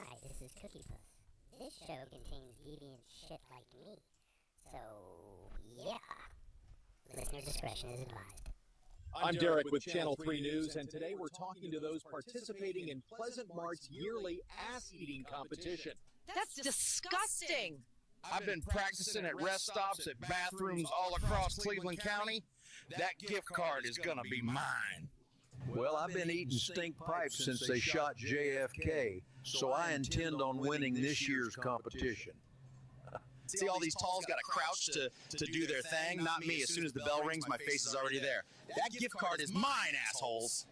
Hi, this is Cookie Puss. This show contains deviant shit like me. So, yeah. Listener discretion is advised. I'm Derek with Channel 3 News, and today we're talking to those participating in Pleasant Mart's yearly ass-eating competition. That's disgusting. I've been practicing at rest stops, at bathrooms all across Cleveland County. That gift card is gonna be mine. Well, I've been eating stink pipes since they shot JFK, so I intend on winning this year's competition. See, all these talls got to crouch to do their thing. Not me. As soon as the bell rings, my face is already there. That gift card is mine, assholes.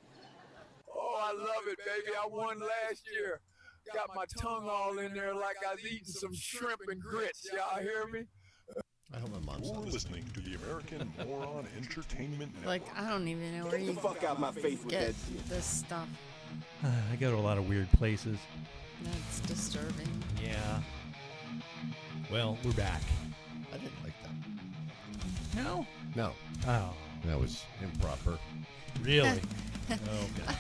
Oh, I love it, baby. I won last year. Got my tongue all in there like I was eating some shrimp and grits. Y'all hear me? I hope my mom's You're listening to the American Moron Entertainment Network. Like, I don't even know where you Fuck out my face with get that shit. this stuff. I go to a lot of weird places. That's disturbing. Yeah. Well, we're back. I didn't like that. No? No, Oh, that was improper. really? Okay.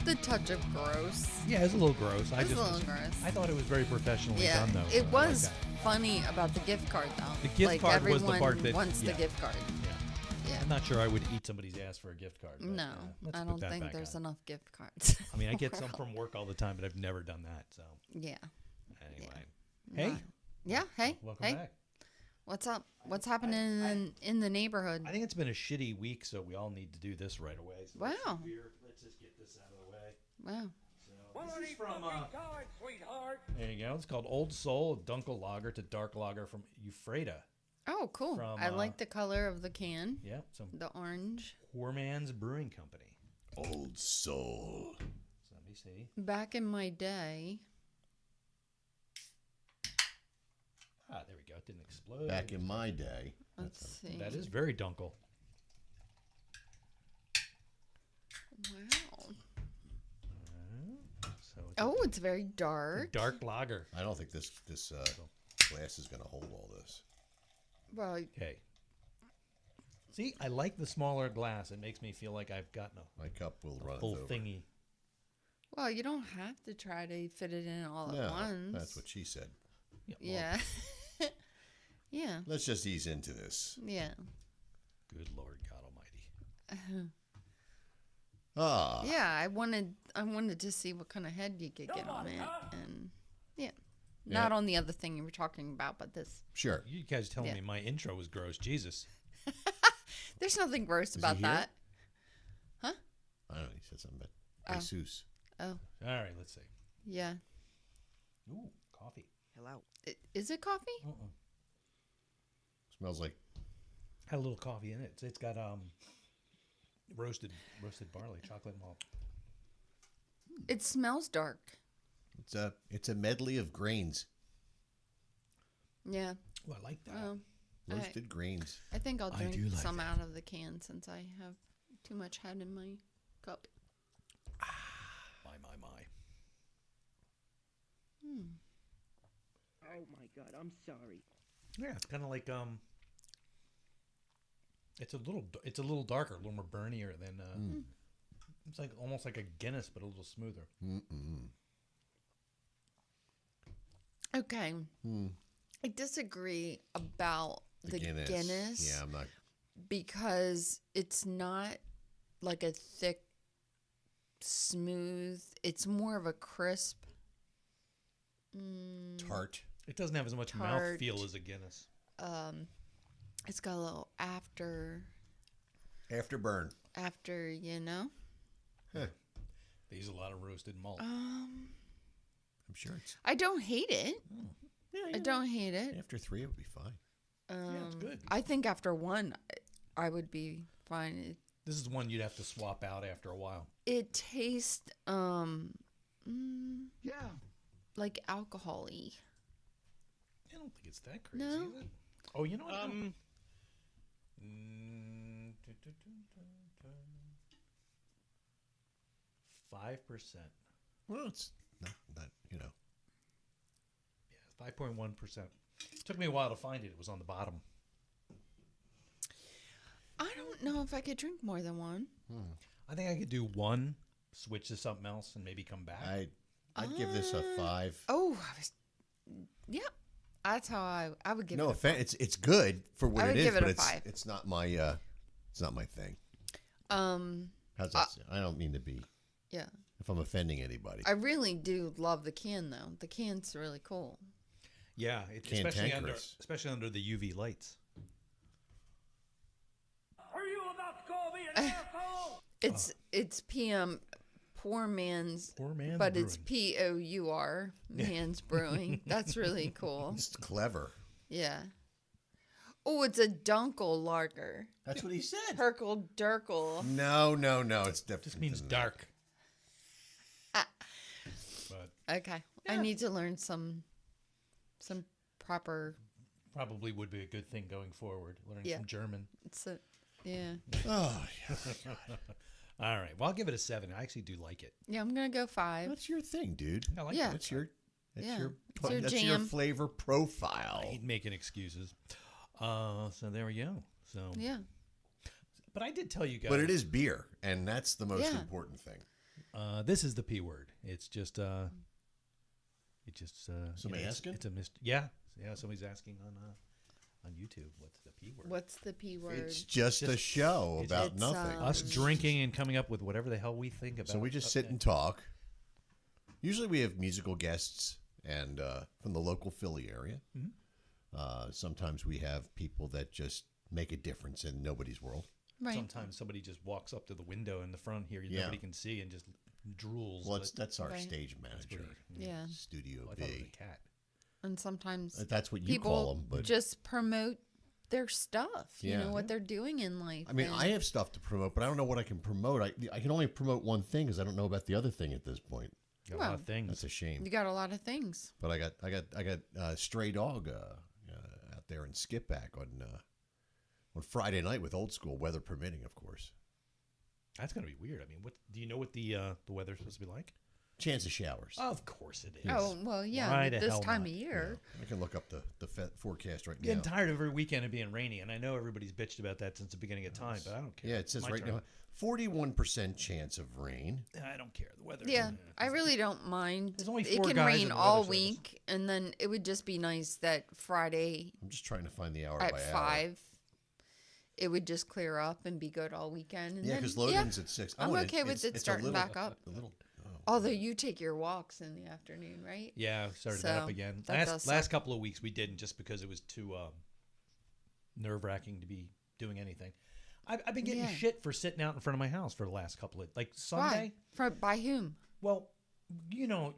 The touch of gross. Yeah, it's a little gross. It's a little gross. I thought it was very professionally Yeah, done, though. it I was like that. funny about the gift card, though. The gift like, card was the everyone part that- wants yeah. the gift card. Yeah. Yeah. I'm not sure I would eat somebody's ass for a gift card. But, No, let's I put don't that think back there's on. enough gift cards. I mean, I get some from work all the time, but I've never done that. So, Yeah. anyway. Yeah. Hey, Yeah. Hey. welcome hey. back. What's up? What's happening in the neighborhood? I think it's been a shitty week, so we all need to do this right away. So let's Wow. see here. Let's just get this out of the way. Wow. So, this is from, there you go. It's called Old Soul, Dunkel Lager to Dark Lager from Ufreda. Oh, cool. From, I like the color of the can. Yeah, some The orange. Poor Man's Brewing Company. Old soul. So let me see. Back in my day. Ah, there we go. It didn't explode. Back in my day. Let's see. That is very Dunkel. Wow. So it's Oh, it's very a dark. dark lager. I don't think this glass is going to hold all this. Well, Okay. See, I like the smaller glass. It makes me feel like I've gotten My cup will a run full over. thingy. well, you don't have to try to fit it in all No, at once. that's what she said. Yeah. well, Yeah. Yeah. Let's just ease into this. Yeah. Good Lord God Almighty. Ah, Yeah, I wanted to see what kind of head you could get on it, and yeah, not on the other thing you were talking about, but this. sure. You guys telling Yeah. me my intro was gross. Jesus. There's nothing gross he about here? that. I don't know. He said something about Jesus. Oh, All right, let's see. yeah. Ooh, coffee. Hello. Is it coffee? Smells like Had a little coffee in it. It's got roasted barley, chocolate malt. It smells dark. it's a medley of grains, Yeah. Oh, I like that. Well, roasted grains. I think I'll I drink do like some that. out of the can since I have too much head in my cup. My. Oh my God, I'm sorry. Yeah, it's kind of like it's a little darker, a little more burnier than it's like almost like a Guinness, but a little smoother. Okay. I disagree about the Guinness. Guinness. Yeah, I'm not. Because it's not like a thick, smooth. It's more of a crisp. Tart. It doesn't have as much Tart. mouthfeel as a Guinness. It's got a little after, Afterburn. you know. Huh. They use a lot of roasted malt. I'm sure it's I don't hate it. yeah, I don't hate it. After 3, it would be fine. Yeah, it's good. I think after one, I would be fine. This is one you'd have to swap out after a while. It tastes Yeah. like alcohol-y. I don't think it's that crazy. No. Is it? Oh, you know what? 5%. Well, it's not Yeah, 5.1%. Took me a while to find it. It was on the bottom. I don't know if I could drink more than one. I think I could do one, switch to something else, and maybe come back. I'd give this a 5. Oh, yeah. That's how I would give it. No a offense, it's good for what I would it is, give it but a 5. it's not my thing. 5. How's that? I don't mean to be. Yeah. If I'm offending anybody. I really do love the can though. The can's really cool. Yeah, especially under the UV lights. Are you about to call me an asshole? It's PM Poor Man's but Brewing. it's POUR Man's Brewing. That's really cool. It's clever. Yeah. Oh, it's a Dunkel lager. That's what he said. Herkel Durkel. No. It's different. Just means dark. But Okay. I need to learn some proper. probably would be a good thing going forward. Learning some German. Yeah. Oh, yeah. All right. Well, I'll give it a 7. I actually do like it. Yeah, I'm gonna go 5. That's your thing, dude. I like Yeah. it. That's your It's your that's your jam. flavor profile. I hate making excuses. So there we go. So Yeah. But I did tell you guys. But it is beer, and that's the most Yeah. important thing. This is the P word. It's just Somebody asking? It's a yeah. Somebody's asking on YouTube. What's the P word? What's the P word? It's just a show about it's, nothing. Us drinking and coming up with whatever the hell we think about. So we just sit and talk. Usually we have musical guests and from the local Philly area. Mm-hmm. Sometimes we have people that just make a difference in nobody's world. Right. Sometimes somebody just walks up to the window in the front here, nobody can see, and just drools. Well, that's our Right. stage manager. Yeah. Studio I thought it was B. a cat. And sometimes That's what you people call them, but just promote their stuff. You Yeah. know what they're doing in life. I mean, and- I have stuff to promote, but I don't know what I can promote. I can only promote one thing because I don't know about the other thing at this point. Got a lot of things. That's a shame. You got a lot of things. But I got Stray Dog out there in Skipback on Friday night with Old School, weather permitting, of course. That's gonna be weird. I mean, what do you know what the weather's supposed to be like? Chance of showers. Of course it is. Oh well, yeah. Why the This hell time not? of year. I can look up the forecast right Getting now. tired of every weekend of being rainy, and I know everybody's bitched about that since the beginning of time, but I don't care. Yeah, it says My right turn. now 41% chance of rain. I don't care. The weather. Yeah, I really don't mind. There's only It 4 can guys rain in the all weather service. week, and then it would just be nice that Friday I'm just trying to find the hour at by hour. 5, it would just clear up and be good all weekend. And Yeah, then, because Logan's at 6. I'm Oh, and okay with it it's a starting little- back up. A little. Although you take your walks in the afternoon, right? Yeah, we started that up So, again. that does Last suck. couple of weeks we didn't, just because it was too nerve-wracking to be doing anything. I've been getting Yeah. shit for sitting out in front of my house for the last couple of Sunday. Why? By whom? Well,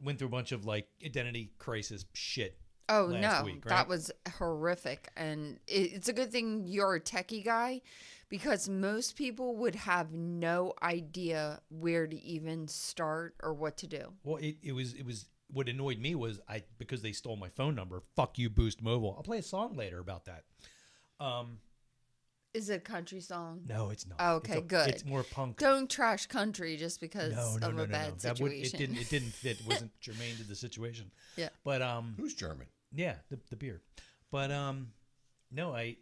went through a bunch of identity crisis shit. Oh last no, week, right? that was horrific, and it's a good thing you're a techie guy, because most people would have no idea where to even start or what to do. Well, it was what annoyed me was because they stole my phone number. Fuck you, Boost Mobile. I'll play a song later about that. Is it a country song? No, it's not. Oh, okay, good. It's more punk. Don't trash country just because No, of a bad situation. It didn't fit. It wasn't germane to the situation. Yeah. But Who's German? yeah, the beer. But no,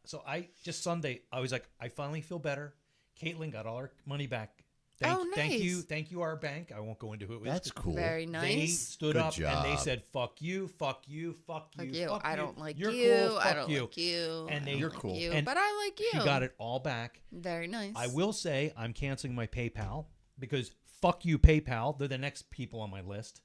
so I just Sunday I was like, I finally feel better. Caitlin got all her money back. Thank you, our bank. I won't go into who it was. That's cool. Very They nice. stood Good up and they job. said, "Fuck you, fuck you, fuck you, Fuck you. fuck I you. don't like You're you. Cool, I fuck don't you." like you. And I they- don't You're like cool. you, And but I like you. She got it all back. Very nice. I will say I'm canceling my PayPal because fuck you, PayPal. They're the next people on my list.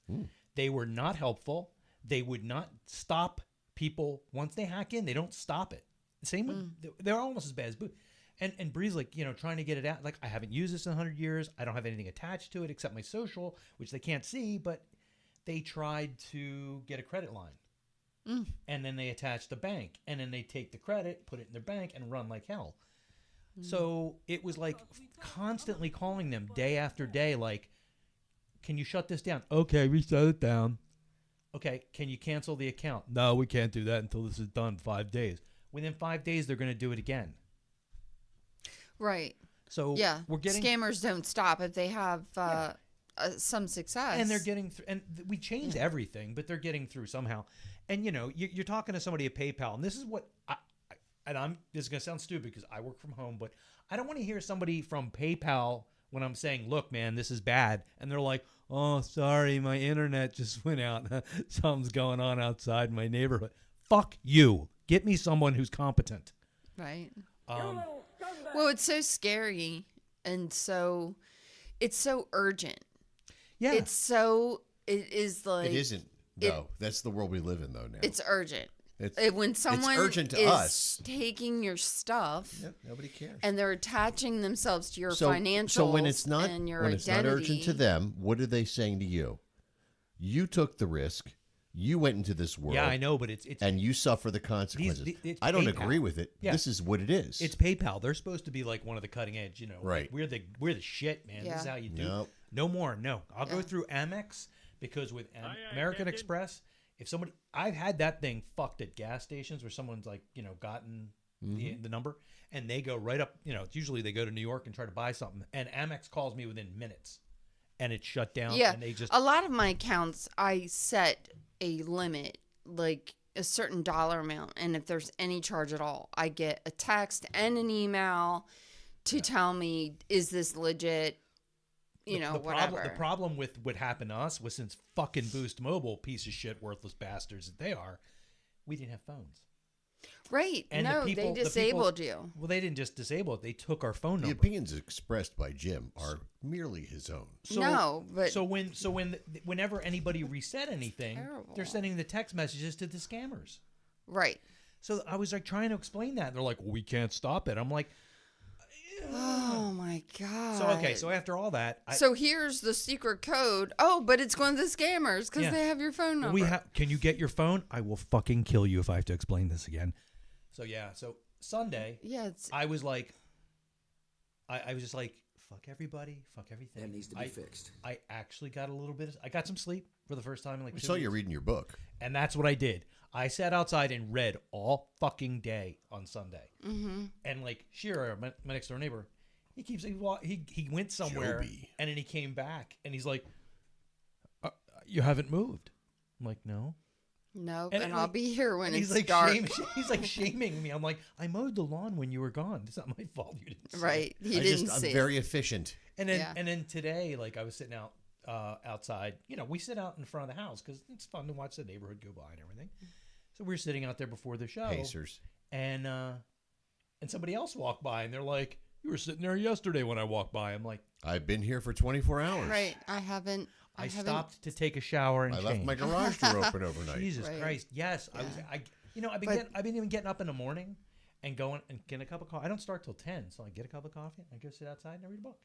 They were not helpful. They would not stop people once they hack in. They don't stop it. Same with they're almost as bad as boot. And Bree's like, trying to get it out. Like, I haven't used this in 100 years. I don't have anything attached to it except my social, which they can't see. But they tried to get a credit line. And then they attach the bank. And then they take the credit, put it in their bank, and run like hell. So it was like constantly calling them day after day, like, can you shut this down? Okay, we shut it down. Okay, can you cancel the account? No, we can't do that until this is done 5 days. Within 5 days, they're going to do it again. Right. So Yeah. we're getting Scammers don't stop if they have some success. and they're getting through. And we changed everything, but they're getting through somehow. And you're talking to somebody at PayPal, and this is what this is going to sound stupid because I work from home, but I don't want to hear somebody from PayPal when I'm saying, look, man, this is bad. And they're like, oh, sorry, my internet just went out. Something's going on outside my neighborhood. Fuck you. Get me someone who's competent. Right. Well, it's so scary. And so it's so urgent. Yeah. It is like. It isn't. No, that's the world we live in, though, now. It's urgent. It's when someone urgent to is us. taking your stuff, Yep, nobody cares. and they're attaching themselves to your So financials when it's not and your when identity. it's not urgent to them, what are they saying to you? You took the risk. You went into this world. Yeah, I know, but it's and you suffer the consequences. it's I don't PayPal. agree with it. Yeah. This is what it is. It's PayPal. They're supposed to be like one of the cutting edge, you know. Right. We're the shit, man. This is Yeah. how you do. Nope. No more. No. I'll go Yeah. through Amex because with American Express, if somebody, I've had that thing fucked at gas stations where someone's like, you know, gotten the number and they go right up, you know, it's usually they go to New York and try to buy something and Amex calls me within minutes and it's shut down. Yeah, And they just, a lot of my accounts, I set a limit, like a certain dollar amount, and if there's any charge at all, I get a text and an email to tell me, is this legit? You know, whatever. The problem with what happened to us was since fucking Boost Mobile, piece of shit, worthless bastards that they are, we didn't have phones. Right. And No, the people, they disabled you. Well, they didn't just disable it; they took our phone the number. opinions expressed by Jim are merely his own. No, but whenever anybody reset anything, terrible. they're sending the text messages to the scammers. right. So I was like trying to explain that. And they're like, well, we can't stop it. I'm like, Oh my god. so okay. So after all that, So here's the secret code. Oh, but it's going to the scammers because Yeah. they have your phone number. Can you get your phone? I will fucking kill you if I have to explain this again. So yeah. So Sunday, Yeah, it's I was like, I was just like, fuck everybody, fuck everything. That needs to be fixed. I actually got a little bit. I got some sleep for the first time in like I 2 saw weeks. you reading your book. And that's what I did. I sat outside and read all fucking day on Sunday. mm-hmm. And like Shearer, my next door neighbor, he went somewhere Joby. and then he came back and he's like, "You haven't moved." I'm like, "No." Nope, And and it, I'll like- be here when and it's he's like dark. he's like shaming me. I'm like, "I mowed the lawn when you were gone. It's not my fault you didn't see it." Right. He I'm didn't see it. very efficient. And then Yeah. and then today, like I was sitting out outside. You know, we sit out in front of the house because it's fun to watch the neighborhood go by and everything. So we were sitting out there before the show, Pacers. and somebody else walked by, and they're like, "You were sitting there yesterday when I walked by." I'm like, I've been here for 24 hours. Right. I haven't. I stopped to take a shower and I change. left my garage door open overnight. Jesus Right. Christ! Yes, Yeah. I've been even getting up in the morning and going and getting a cup of coffee. I don't start till 10, so I get a cup of coffee. I go sit outside and I read a book.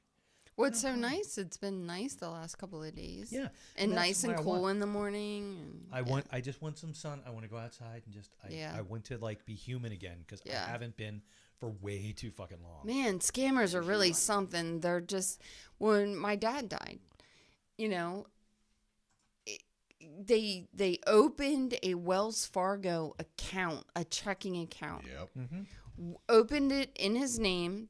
What's so nice? It's been nice the last couple of days. Yeah, And that's nice and what I cool want. in the morning. And, I just want some sun. I want to go outside and just I want to like be human again because Yeah. I haven't been for way too fucking long. Man, scammers are really something. They're just when my dad died, you know, they opened a Wells Fargo account, a checking account. Yep. Opened it in his name.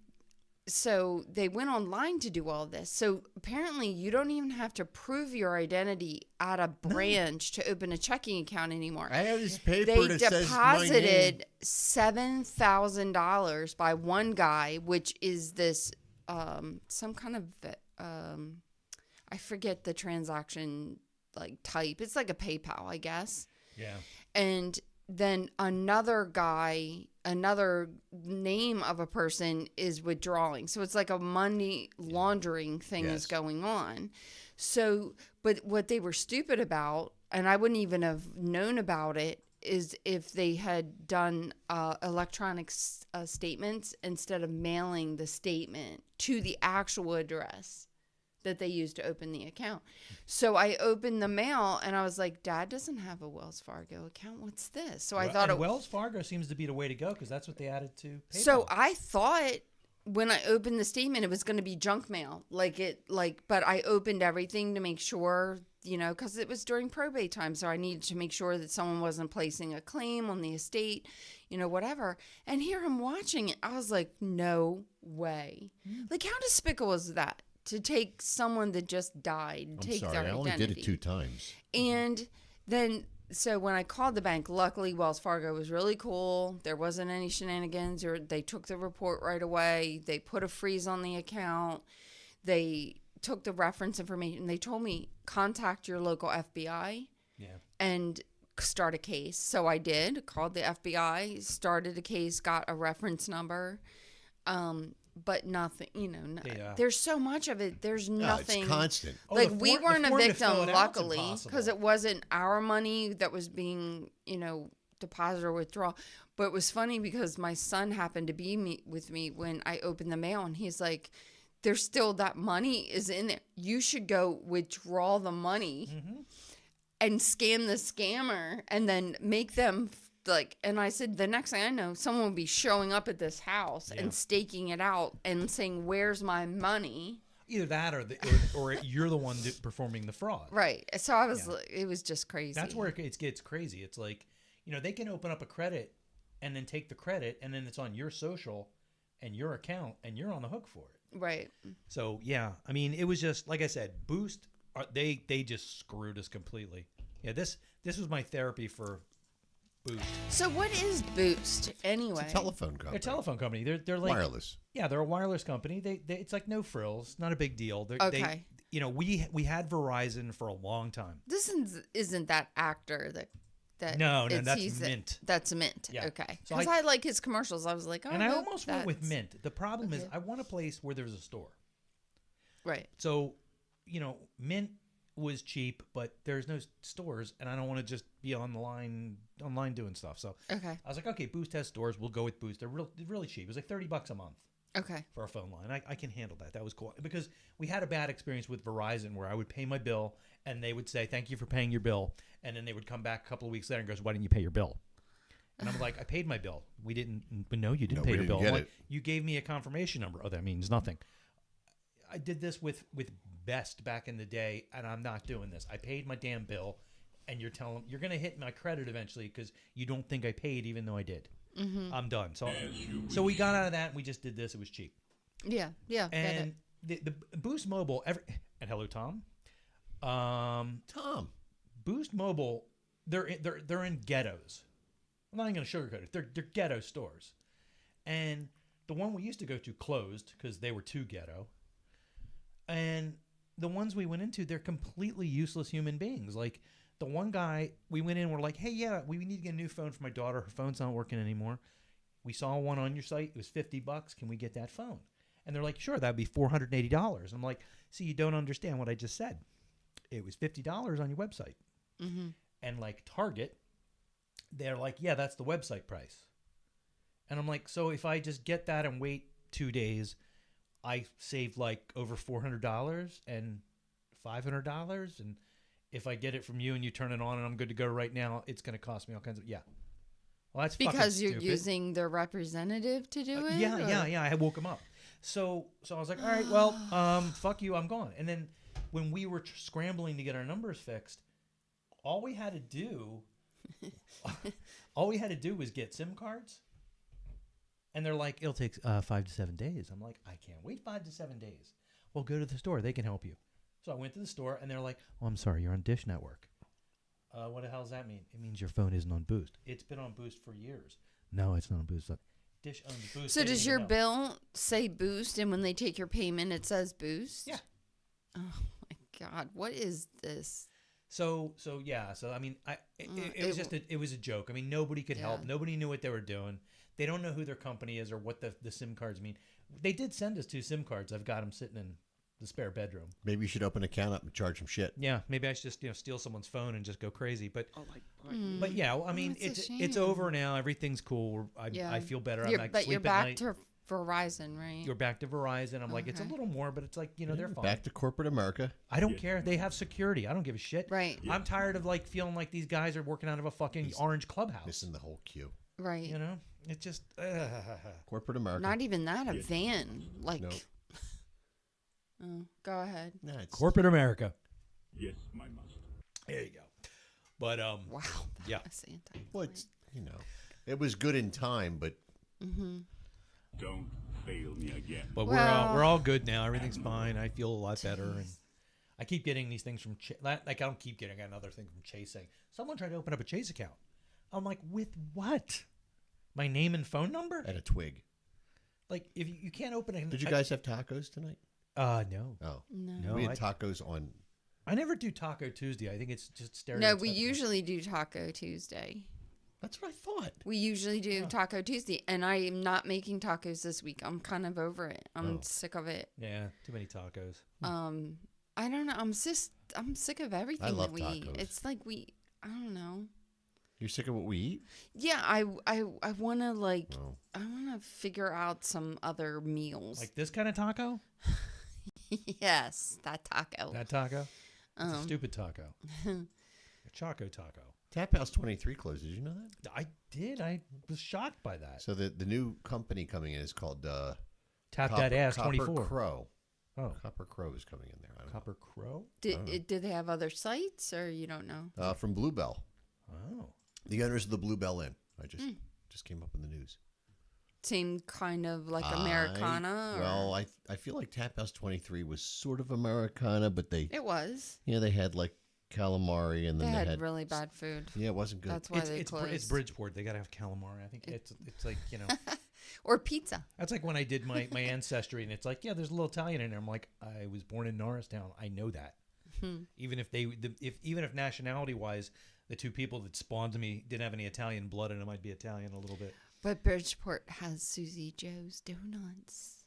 So they went online to do all this. So apparently you don't even have to prove your identity at a branch to open a checking account anymore. I have this paper They that says my name. deposited $7,000 by one guy, which is this some kind of I forget the transaction like type. It's like a PayPal, I guess. Yeah. And then another guy, another name of a person is withdrawing. So it's like a money laundering thing is going on. So, but what they were stupid about, and I wouldn't even have known about it, is if they had done electronic statements instead of mailing the statement to the actual address that they used to open the account. So I opened the mail and I was like, Dad doesn't have a Wells Fargo account. What's this? So I thought Wells Fargo seems to be the way to go because that's what they added to PayPal. So I thought when I opened the statement it was going to be junk mail. But I opened everything to make sure, you know, because it was during probate time. So I needed to make sure that someone wasn't placing a claim on the estate, you know, whatever. And here I'm watching it. I was like, no way. Like, how despicable is that? To take someone that just died, I'm take sorry, their I identity. only did it 2 times. And then, so when I called the bank, luckily Wells Fargo was really cool. There wasn't any shenanigans, or they took the report right away. They put a freeze on the account. they took the reference information. They told me contact your local FBI and start a case. So I did, called the FBI, started a case, got a reference number. But nothing, there's so much of it. There's nothing. It's constant. Like we weren't a victim, luckily, because it wasn't our money that was being, deposited or withdrawn. But it was funny because my son happened to be with me when I opened the mail, and he's like, "There's still that money is in there. You should go withdraw the money and scam the scammer, and then make them." And I said, the next thing I know, someone will be showing up at this house and staking it out and saying, "Where's my money?" Either that, or you're the one performing the fraud. Right. So I was, it was just crazy. That's where it gets crazy. It's like, they can open up a credit and then take the credit, and then it's on your social and your account, and you're on the hook for it. Right. So yeah, I mean, it was just like I said, Boost. They just screwed us completely. Yeah. This was my therapy for Boost. So what is Boost anyway? It's a telephone company. A telephone company. They're like wireless. Yeah, they're a wireless company. They it's like no frills, not a big deal. Okay. We had Verizon for a long time. This isn't that actor that no, that's Mint. That's Mint. Yeah. Okay. So Because I like his commercials. I was like, oh, and I almost went with Mint. The problem is I want a place where there's a store. Right. So, Mint was cheap, but there's no stores, and I don't want to just be online doing stuff. So okay, I was like, okay, Boost has stores. We'll go with Boost. They're really cheap. It was like $30 a month. Okay. For a phone line. I can handle that. That was cool. Because we had a bad experience with Verizon where I would pay my bill and they would say, "Thank you for paying your bill." And then they would come back a couple of weeks later and goes, "Why didn't you pay your bill?" And I'm like, "I paid my bill." "We didn't know you didn't pay your bill." I'm like, "You gave me a confirmation number." "Oh, that means nothing." I did this with Best back in the day, and I'm not doing this. I paid my damn bill, and you're telling you're going to hit my credit eventually because you don't think I paid even though I did. Mm-hmm. I'm done. So we got out of that, and we just did this. It was cheap. Yeah. And the Boost Mobile, and hello, Tom. Tom. Boost Mobile, they're in ghettos. I'm not even going to sugarcoat it. They're ghetto stores, and the one we used to go to closed because they were too ghetto. And the ones we went into, they're completely useless human beings. Like the one guy, we went in, we're like, "Hey, yeah, we need to get a new phone for my daughter. Her phone's not working anymore. We saw one on your site. It was $50. Can we get that phone?" And they're like, "Sure, that'd be $480. I'm like, "See, you don't understand what I just said. It was $50 on your website." Mm-hmm. And like Target, they're like, "Yeah, that's the website price." And I'm like, "So if I just get that and wait 2 days, I saved like over $400 and $500, and if I get it from you and you turn it on and I'm good to go right now, it's going to cost me all kinds of Well, that's because you're stupid. Using their representative to do it. Yeah. I woke him up. So I was like, all right, well, fuck you, I'm gone. And then when we were scrambling to get our numbers fixed, all we had to do was get SIM cards. And they're like, "It'll take 5 to 7 days." I'm like, "I can't wait 5 to 7 days." "Well, go to the store. They can help you." So I went to the store, and they're like, "Oh, I'm sorry. You're on Dish Network." What the hell does that mean? "It means your phone isn't on Boost. It's been on Boost for years." "No, it's not on Boost. Dish owns Boost." So does your bill say Boost, and when they take your payment, it says Boost? Yeah. Oh, my God. What is this? So yeah. So, I mean, it was a joke. I mean, nobody could help. Nobody knew what they were doing. They don't know who their company is or what the SIM cards mean. They did send us 2 SIM cards. I've got them sitting in the spare bedroom. Maybe you should open an account up and charge them shit. Yeah, maybe I should just steal someone's phone and just go crazy. But But yeah, I mean, it's over now. Everything's cool. I feel better. But you're back to Verizon, right? You're back to Verizon. I'm like, it's a little more, but it's like, they're fine. Back to corporate America. I don't care. They have security. I don't give a shit. Right. I'm tired of like feeling like these guys are working out of a fucking orange clubhouse. Missing the whole queue. Right. It's just corporate America. Not even that, a van. Like, nope. Oh, go ahead. No, corporate America. Yes, my master. There you go. But wow. Yeah. Well, it's, it was good in time, but don't fail me again. But we're all good now. Everything's fine. I feel a lot better, and I keep getting these things from like I don't keep getting another thing from Chase saying someone tried to open up a Chase account. I'm like, with what? My name and phone number? At a twig. Like, if you can't open it. Did you guys have tacos tonight? No. Oh. No. We No, had tacos on. I never do Taco Tuesday. I think it's just No, stereotypical. we usually do Taco Tuesday. That's what I thought. We usually do Taco Tuesday, and I am not making tacos this week. I'm kind of over it. I'm sick of it. Yeah, too many tacos. I don't know. I'm sick of everything love that we eat. tacos. It's like I don't know. You're sick of what we eat? Yeah, I want to Oh. I want to figure out some other meals. Like this kind of taco? Yes, that taco. That taco? It's a stupid taco. A Choco taco. Tap House 23 closed. Did you know that? I did. I was shocked by that. So the new company coming in is called Tap That Ass Copper 24. Crow. Oh. Copper Crow is coming in there. I don't Copper Crow? Did they have other sites, or you don't know? know. From Bluebell. Oh. The owners of the Bluebell Inn. I just came up in the news. Same kind of like Americana? Well, I feel like Tap House 23 was sort of Americana, but It was. they had like calamari and They then had really bad food. Yeah, it wasn't good. That's why they closed. It's Bridgeport. They got to have calamari. I think it's like, Or pizza. That's like when I did my ancestry, and it's like, yeah, there's a little Italian in there. I'm like, I was born in Norristown. I know that. Even if nationality wise, the two people that spawned me didn't have any Italian blood in them, I'd be Italian a little bit. But Bridgeport has Susie Joe's donuts.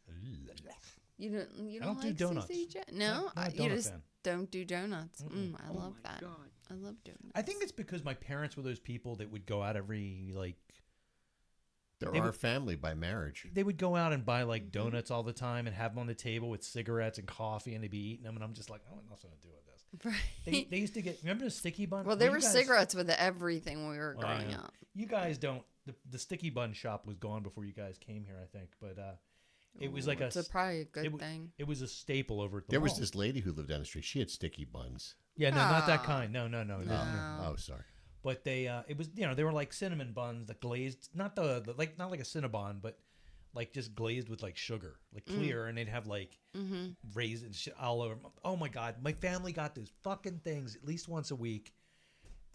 You don't do like donuts. Susie Jo? Not No, a you donut just fan. don't do donuts. I Oh love my that. God. I love donuts. I think it's because my parents were those people that would go out every They're They our would- family by marriage. they would go out and buy like donuts all the time and have them on the table with cigarettes and coffee, and they'd be eating them, and I'm just like, I want nothing to do with this. Right. They used to get, remember the sticky bun? Well, there you were guys- cigarettes with everything when we were Well, I growing know. up. You guys don't. The sticky bun shop was gone before you guys came here, I think. But it was like It's probably a good thing. It was a staple over at the There mall. was this lady who lived down the street. She had sticky buns. Yeah, no, not that Ah. kind. No. Oh, sorry. But they, it was, they were like cinnamon buns, the glazed, not the like, not like a Cinnabon, but like just glazed with like sugar, like clear, and they'd have like raisins shit all over. Oh my God, my family got those fucking things at least once a week,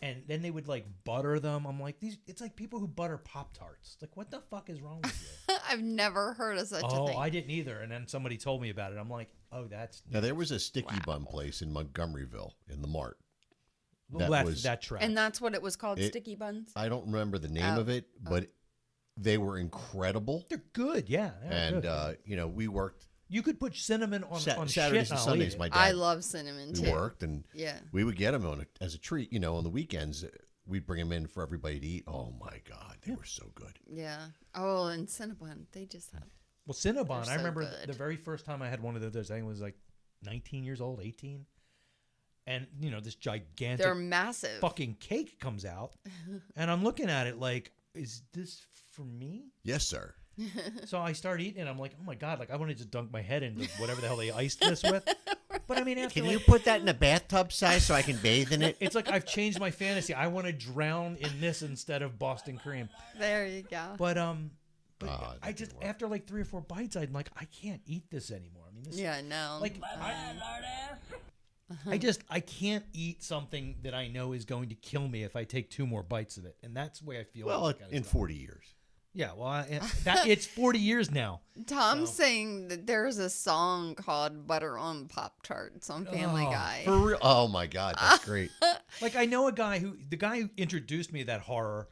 and then they would like butter them. I'm like, it's like people who butter Pop-Tarts. Like, what the fuck is wrong with you? I've never heard of such a Oh, thing. I didn't either. And then somebody told me about it. I'm like, oh, that's Now, there was a sticky bun place in Montgomeryville in the Mart. well, that trash. And that's what it was called, It- sticky buns? I don't remember the name of it, but they were incredible. They're good, yeah. And, good. we worked You could put cinnamon on Saturdays shit and and I'll Sundays. eat it. My dad I love cinnamon, we too. worked, and Yeah. we would get them as a treat. On the weekends, we'd bring them in for everybody to eat. Oh, my God. They were so good. Yeah. Oh, and Cinnabon, they just have. Well, Cinnabon, They're I so remember good. the very first time I had one of those, I think it was like 19 years old, 18. And, this gigantic They're massive. fucking cake comes out. And I'm looking at it like, is this for me? Yes, sir. So I start eating it. I'm like, oh my God, like I want to just dunk my head into whatever the hell they iced this with. But I mean, after put that in a bathtub size so I can bathe in it? it's like I've changed my fantasy. I want to drown in this instead of Boston cream. There you go. But that I just didn't work. after like 3 or 4 bites, I'm like, I can't eat this anymore. I mean, this Yeah, no. like I can't eat something that I know is going to kill me if I take 2 more bites of it, and that's the way I feel. Well, like in 40 years. yeah, well, it's 40 years now. Tom's saying that there's a song called Butter on Pop Tarts on Family Oh, Guy. For real? Oh, my God. That's great. Like I know the guy who introduced me to that horror.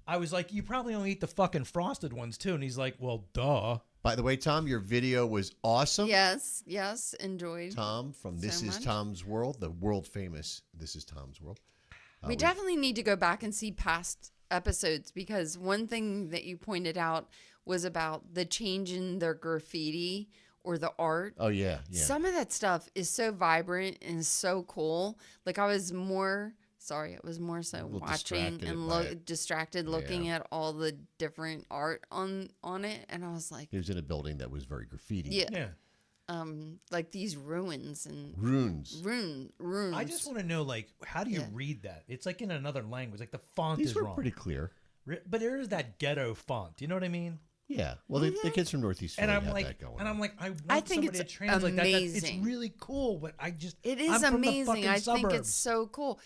I was like, you probably only eat the fucking frosted ones too, and he's like, well, duh. By the way, Tom, your video was awesome. Yes, enjoyed. Tom from This So Is much. Tom's World, the world famous This Is Tom's World. We definitely need to go back and see past episodes, because one thing that you pointed out was about the change in their graffiti or the art. Oh, yeah. Some of that stuff is so vibrant and so cool. Like I was more so little watching distracted and by it. distracted looking at all the different art on it, and I was like, He was in a building that was very graffiti. yeah, like these ruins and Runes. runes. I just want to know, like, how do you Yeah. read that? It's like in another language. Like the font These is were wrong. pretty clear. But there is that ghetto font. You know what I mean? Yeah. Well, the kids from Northeast Philly And I'm have like, that going and I'm on. like, I want I think somebody it's to translate that. It's amazing. really cool, but I just It is I'm from the amazing. fucking I suburbs. think it's so cool.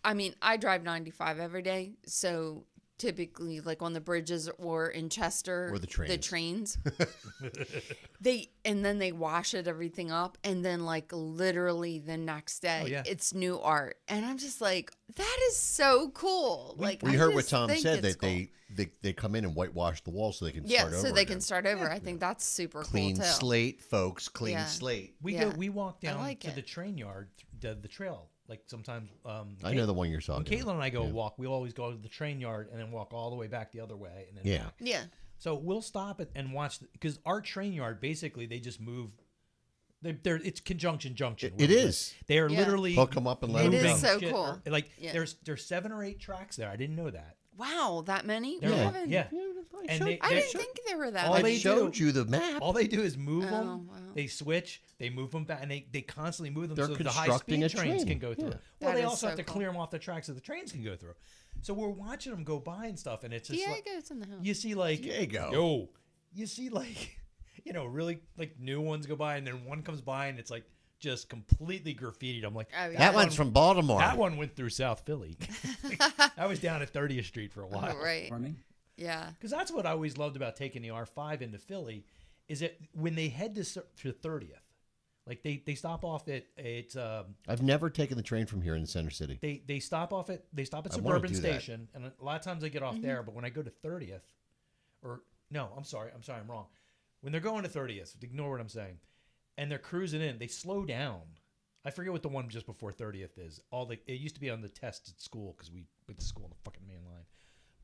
I mean, I drive 95 every day, so typically like on the bridges or in Chester Or the trains. And then they wash everything up, and then like literally the next day it's new art, and I'm just like, that is so cool. We heard what Tom said, that they come in and whitewash the walls so they can start over. so they can start over. I think that's super clean cool too. slate, folks. Clean slate. We walk down like to it. the train yard, the trail. Like sometimes, I know the one you're talking when Caitlin about. and I go walk, we'll always go to the train yard and then walk all the way back the other way, and then back. Yeah. So we'll stop it and watch because our train yard basically they just move. It's conjunction junction. It is. They are literally hook them up and let It them is go. so cool. Like there's 7 or 8 tracks there. I didn't know that. Wow, that many? There We are, haven't- yeah. And I didn't think there were that all many. they I showed do- you the map. All they do is move Oh, them. wow. They switch. They move them back, and they constantly move them They're so the constructing high-speed a trains train. can go through. Yeah. Well, That they is also have so to cool. clear them off the tracks so the trains can go through. So we're watching them go by and stuff, and it's just like Diego's in the house. you see like Diego. you see like really like new ones go by, and then one comes by and it's like just completely graffitied. I'm like, Oh, yeah. That one's from Baltimore. that one went through South Philly. I was down at 30th Street for a while. Right. Yeah. Because that's what I always loved about taking the R5 into Philly, is that when they head to 30th, like they stop off at I've never taken the train from here in the center city. they stop at I wanna Suburban do that. Station, and a lot of times they get off there. But when I go to 30th, or no, I'm sorry, I'm wrong. When they're going to 30th, ignore what I'm saying, and they're cruising in, they slow down. I forget what the one just before 30th is. It used to be on the test at school because we went to school on the fucking main line,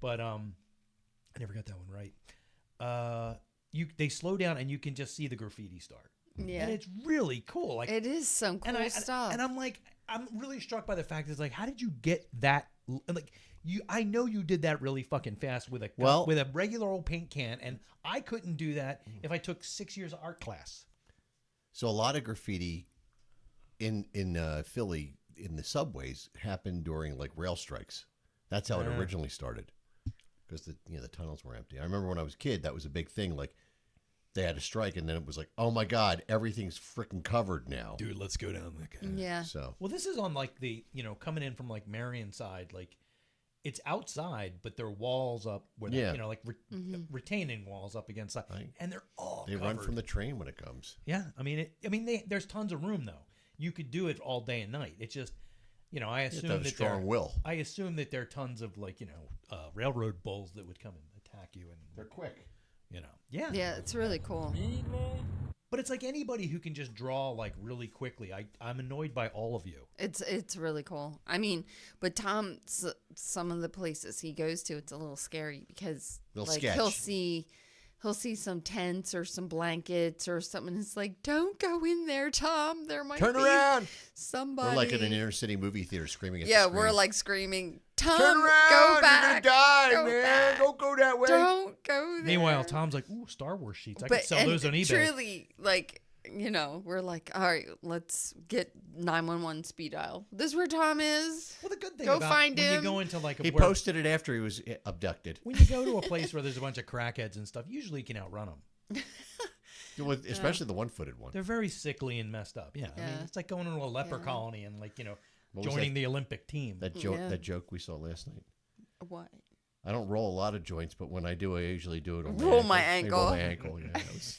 but I never got that one right. They slow down and you can just see the graffiti start. Yeah. And it's really cool. Like It is some cool stuff. And I'm like, I'm really struck by the fact that it's like, how did you get that? Like I know you did that really fucking fast with a regular old paint can, and I couldn't do that if I took 6 years of art class. So a lot of graffiti in Philly in the subways happened during like rail strikes. That's how it originally started, because the tunnels were empty. I remember when I was a kid, that was a big thing. Like they had a strike, and then it was like, oh my god, everything's freaking covered now. Dude, let's go down there. Yeah. So Well, this is on like the coming in from like Marion side, like it's outside, but there are walls up where like retaining walls up against that, and they're all they covered. run from the train when it comes. Yeah, I mean, there's tons of room though. You could do it all day and night. It's just, I assume have that strong will. I assume that there are tons of like railroad bulls that would come and attack you, and They're quick. Yeah. Yeah, it's really cool. But it's like anybody who can just draw like really quickly. I'm annoyed by all of you. It's really cool. I mean, but Tom, some of the places he goes to, it's a little scary because They'll like sketch. he'll see some tents or some blankets or something. It's like, don't go in there, Tom. There might Turn be around. somebody. We're like in an inner city movie theater screaming at the Yeah, screen. we're like screaming, Tom, Turn around. go back. You're gonna die, go man. back. Don't go that way. Don't go there. Meanwhile, Tom's like, ooh, Star Wars sheets. I could sell those on eBay. Truly, like, we're like, all right, let's get 911 speed dial. This is where Tom is. Well, the good thing Go about find when you him. go into like He posted it after he was abducted. when you go to a place where there's a bunch of crackheads and stuff, usually you can outrun them. Especially the one-footed one. They're very sickly and messed up. Yeah, I mean, Yeah. it's like going to a leper Yeah. colony and like What was joining that- the Olympic team. That joke, Yeah. that joke we saw last night. What? I don't roll a lot of joints, but when I do, I usually do it on Roll my my ankle. I roll ankle. my ankle. Yeah, that was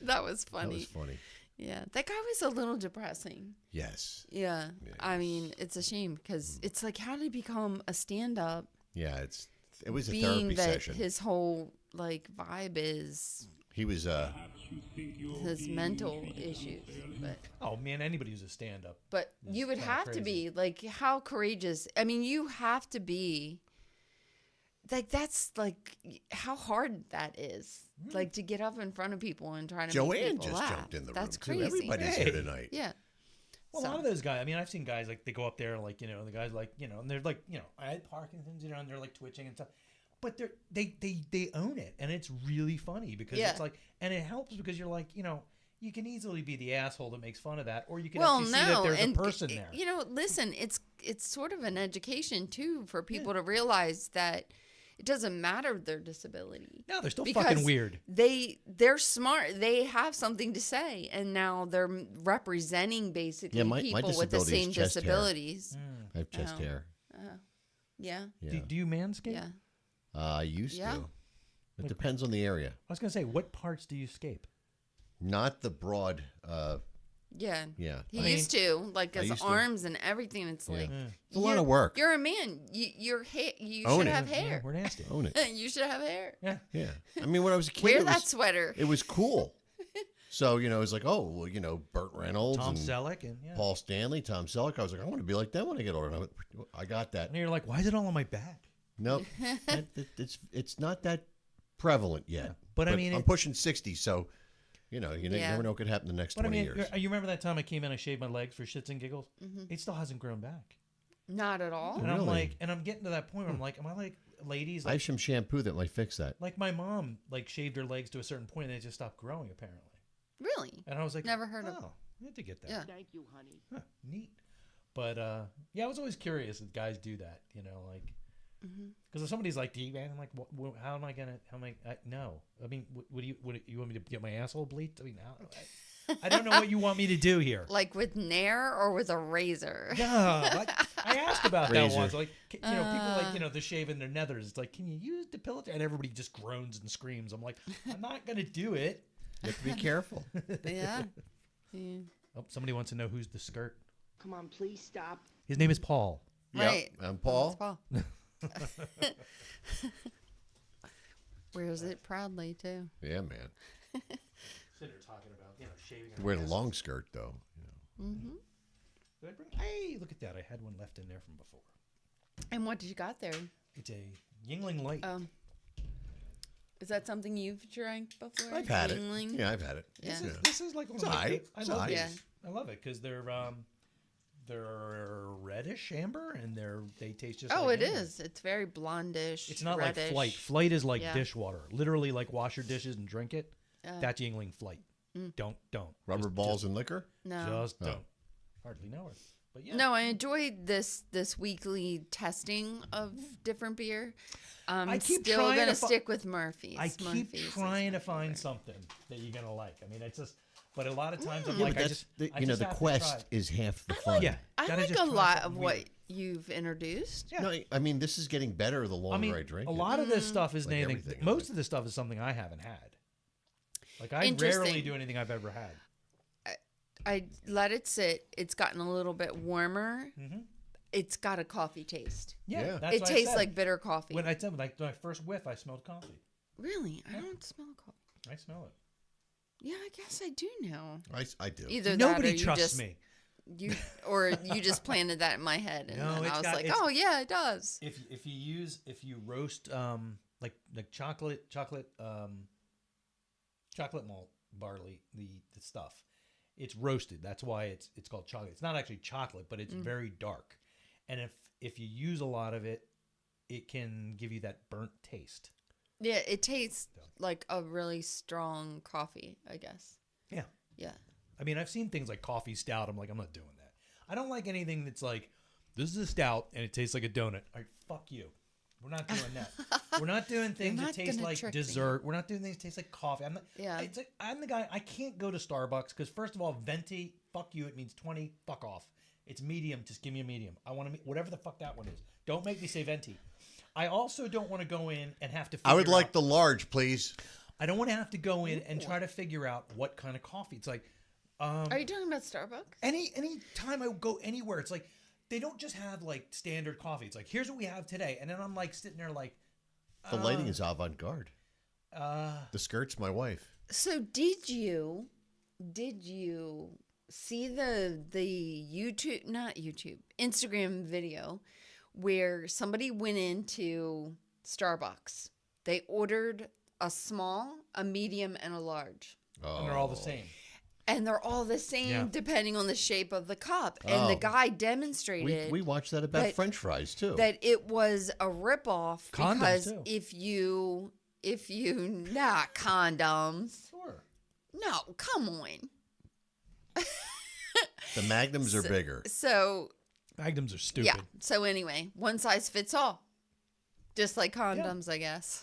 That was funny. That was funny. Yeah, that guy was a little depressing. Yes. Yeah, Yeah, I mean, it's a shame because it's like, how did he become a stand-up? Yeah, it was a Being therapy that session. his whole like vibe is He was his mental issues, but Oh man, anybody who's a stand-up. you would kinda have to crazy. be like, how courageous. I mean, you have to be like, that's like how hard that is. Like to get up in front of people and try to make Joanne people just laugh. jumped in the That's room crazy. too. Everybody's Hey. here tonight. Yeah. Well, So- a lot of those guys. I mean, I've seen guys like they go up there, like the guys like and they're like I had Parkinson's, and they're like twitching and stuff, but they own it, and it's really funny because Yeah. it's like, and it helps because you're like you can easily be the asshole that makes fun of that, or you can Well, actually see that no, there's and a person there. listen, it's sort of an education too for people to realize that it doesn't matter their disability. No, they're still Because fucking weird. They're smart. They have something to say, and now they're representing basically Yeah, my people with the disability is same chest hair. disabilities. I have chest Oh. hair. Yeah. Do you manscape? Yeah. I used Yeah. to. It depends on the area. I was gonna say, what parts do you escape? Not the broad. Yeah. Yeah. He I used to, like I his used to. arms and everything. It's Yeah. like It's a lot of work. You're a man. You Own should it. have Yeah, hair. we're nasty. Own it. You should have hair. Yeah. Yeah. I mean, when I was a kid, Wear it that was, sweater. it was cool. So, it was like, oh, well, Burt Reynolds Tom and Selleck and yeah. Paul Stanley, Tom Selleck. I was like, I want to be like them when I get older. And I got that. And you're like, why is it all on my back? Nope. It's not that prevalent yet. Yeah. But I mean, I'm pushing 60, so, you Yeah. never know what could happen the next But 20 I mean, years. you remember that time I came in, I shaved my legs for shits and giggles? Mhm. It still hasn't grown back. Not at all. And I'm Really? like, and I'm getting to that point where I'm like, am I like ladies? I Like, have some shampoo that might fix that. like my mom, like shaved her legs to a certain point and they just stopped growing apparently. Really? And I was like, Never heard of. oh, I had to get that. Yeah. Thank you, honey. Huh, neat. But yeah, I was always curious if guys do that, like, because if somebody's like, "Do you?" Man, I'm like, "How am I gonna? No, I mean, what do you? What you want me to get my asshole bleached? I mean, I don't know what you want me to do here. Like with Nair or with a razor? Yeah, I asked about that Razor. once. Like, people like, they're shaving their nethers. It's like, can you use depilator? And everybody just groans and screams. I'm like, I'm not gonna do it. You have to be careful. Yeah. Yeah. Oh, somebody wants to know who's the skirt. Come on, please stop. His name is Paul. Right. Yep. I'm Paul. It's Paul. Wears it proudly too. Yeah, man. Sitting there talking about, shaving. Wear the long skirt, though. Mm-hmm. Did I bring? Hey, look at that! I had one left in there from before. And what did you got there? It's a Yingling Light. Is that something you've drank before? I've had Yingling? it. Yeah, I've had it. Yeah. This is like one It's of my aight. favorite. I It's love aight. these. Yeah. I love it because they're reddish amber and they taste just. Oh, like it amber. is. It's very blondish. It's not reddish. like Flight. Flight is like Yeah. dishwater. Literally, like wash your dishes and drink it. That's Yingling Flight. Don't. Rubber balls and liquor? No. Just don't. Hardly know it. But yeah. No, I enjoyed this weekly testing of different beer. I keep still trying gonna to fi- stick with Murphy's. I keep Murphy's is trying my to find favorite. something that you're gonna like. I mean, it's just. But a lot of times I'm Yeah, like, but I that's just. I the just have to quest try. is half the fun. Yeah. I gotta like just a try lot of something what weird. you've introduced. Yeah. No, I mean, this is getting better the longer I drink a it. lot of this stuff is Like anything. everything, Most like- of this stuff is something I haven't had. Like I Interesting. rarely do anything I've ever had. I let it sit. It's gotten a little bit warmer. Mm-hmm. It's got a coffee taste. Yeah. That's It what I tastes said. like bitter coffee. When I said like my first whiff, I smelled coffee. Really? I don't smell coffee. I smell it. Yeah, I guess I do now. I do. Either that Nobody or you trusts just, me. You just planted that in my head, and No, then it's I was got- like, it's- oh yeah, it does. If you roast like chocolate malt barley the stuff, it's roasted. That's why it's called chocolate. It's not actually chocolate, but it's very dark. And if you use a lot of it, it can give you that burnt taste. Yeah, it tastes like a really strong coffee, I guess. Yeah. Yeah. I mean, I've seen things like coffee stout. I'm like, I'm not doing that. I don't like anything that's like, this is a stout and it tastes like a donut. All right, fuck you. We're not doing that. We're not doing things that not taste gonna like trick me. dessert. We're not doing things that taste like coffee. Yeah. It's like, I'm the guy. I can't go to Starbucks because first of all, venti, fuck you. It means 20. Fuck off. It's medium. Just give me a medium. I want to whatever the fuck that one is. Don't make me say venti. I also don't want to go in and have to. I would figure like out- the large, please. I don't want to have to go in and try to figure out what kind of coffee. It's like. Are you talking about Starbucks? Any time I go anywhere, it's like they don't just have like standard coffee. It's like here's what we have today, and then I'm like sitting there like The lighting is avant-garde. The skirt's my wife. So did you see the Instagram video where somebody went into Starbucks? They ordered a small, a medium, and a large. and they're all the same. And they're all the same Yeah. depending on the shape of the cup. And the Oh. guy demonstrated We watched that about that- French fries too. that it was a ripoff Condoms, because too. if you not condoms. Sure. No, come on. The magnums are bigger. So Magnums are stupid. yeah. So anyway, one size fits all. Just like condoms, I guess.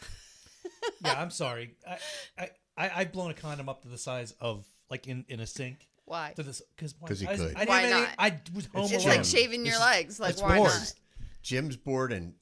Yeah, I'm sorry. I've blown a condom up to the size of like in a sink. Why? To this because he could. Why not? I was home It's alone. like shaving your legs. Like It's why bored. not? Jim's bored, and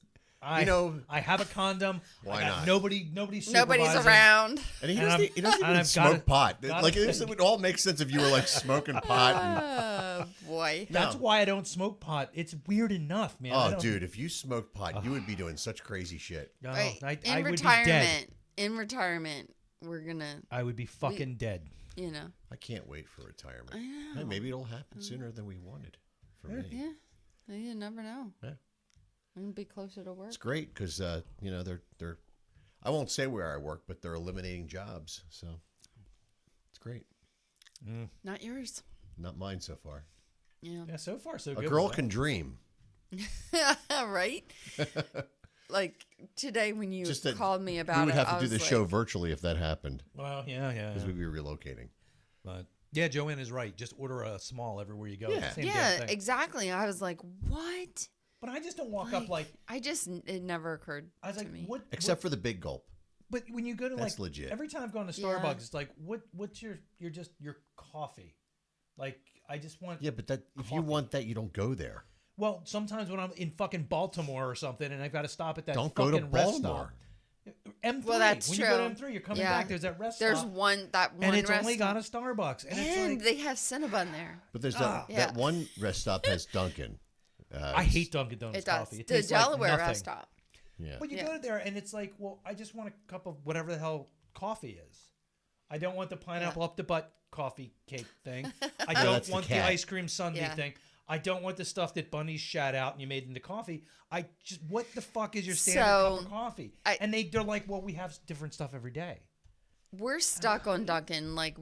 I have a condom. Why I got not? Nobody's Nobody's supervising. around. And he And doesn't, I'm- he doesn't and even I've smoke pot. gotta- Like it would all make sense if you were like smoking pot. And, Oh boy. That's why I don't smoke pot. It's weird enough, man. I oh, don't- dude, if you smoked pot, you would be doing such crazy shit. No, Right. I In would be dead. retirement. In retirement, we're gonna. I would be fucking dead. You know. I can't wait for retirement. I know. Hey, maybe it'll happen sooner than we wanted. For me, Yeah. You never know. Yeah. I'm gonna be closer to work. it's great because you know they're. I won't say where I work, but they're eliminating jobs, so it's great. Not yours. Not mine so far. Yeah. Yeah, so far so A good. girl with can dream. Right. Like today when you Just that called me about we would it, have I to do was the like, show virtually if that happened, that. Well, yeah. because we'd be relocating. But yeah, Joanne is right. Just order a small everywhere you go. Yeah. It's the same damn Yeah, thing. exactly. I was like, what? But I just don't walk up like it never occurred I was to like, me. what? Except for the big gulp. But when you go to That's like legit. every time I've gone to Yeah. Starbucks, it's like what's your coffee? Like I just want Yeah, but that if you coffee. want that, you don't go there. Well, sometimes when I'm in fucking Baltimore or something and I've got to stop at that Don't go to fucking rest Baltimore. stop. M3. Well, that's when true. you go to M3, you're coming Yeah. back. There's that rest There's stop. one and it's rest only got stop. a Starbucks. And, it's And like, they have Cinnabon there. But there's Ah. that Yeah. one rest stop has Dunkin'. I hate Dunkin' Donuts It does. coffee. It The tastes like Delaware nothing. rest stop. Yeah. But you Yeah. go there and it's like, well, I just want a cup of whatever the hell coffee is. I don't want the pineapple up the butt coffee cake thing. I don't that's the want the cat. ice cream sundae Yeah. thing. I don't want the stuff that bunnies shat out and you made into coffee. I just, what the fuck is your standard cup So, of coffee? I- And they're like, well, we have different stuff every day. We're stuck on Dunkin'. Like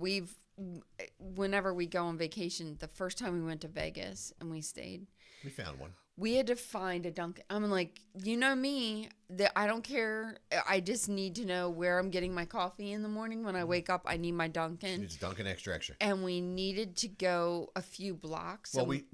whenever we go on vacation, the first time we went to Vegas and we stayed, We found one. we had to find a Dunkin'. I'm like, you know me, that I don't care. I just need to know where I'm getting my coffee in the morning. When I wake up, I need my Dunkin'. It's Dunkin' extra. And we needed to go a few blocks. Well, and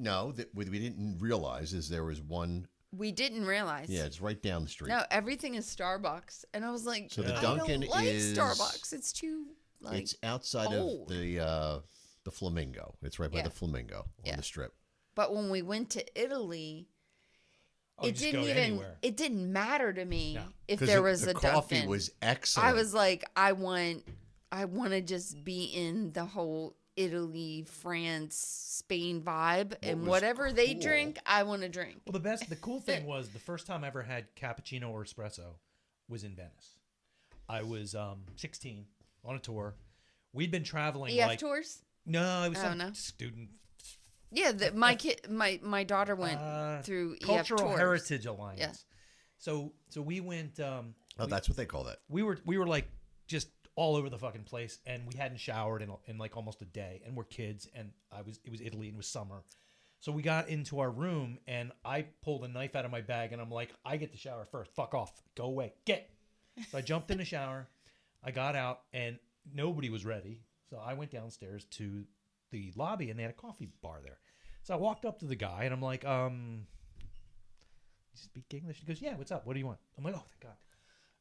we didn't realize is there was one. we didn't realize. Yeah, it's right down the street. No, everything is Starbucks. And I was like, So the I Dunkin' don't like is- Starbucks. It's too like It's outside old. of the Flamingo. It's right by Yeah. the Flamingo on Yeah. the strip. But when we went to Italy, Oh, it just didn't go even anywhere. it didn't matter to me No. if 'Cause there the- was the a coffee Dunkin'. was excellent. I was like, I want to just be in the whole Italy, France, Spain vibe, and was whatever they cool- drink, I want to drink. Well, the cool thing was the first time I ever had cappuccino or espresso was in Venice. I was 16 on a tour. We'd been traveling EF like tours? no, it was Oh, some no. student Yeah, my daughter went through Cultural EF tours. Heritage Alliance. Yeah. So we went. Oh, that's what they call that. We were like just all over the fucking place, and we hadn't showered in like almost a day, and we're kids, and it was Italy and it was summer. So we got into our room, and I pulled a knife out of my bag, and I'm like, I get to shower first. Fuck off. Go away. Get. So I jumped in the shower. I got out, and nobody was ready. So I went downstairs to the lobby, and they had a coffee bar there. So I walked up to the guy, and I'm like, you speak English? He goes, yeah, what's up? What do you want? I'm like, oh, thank God.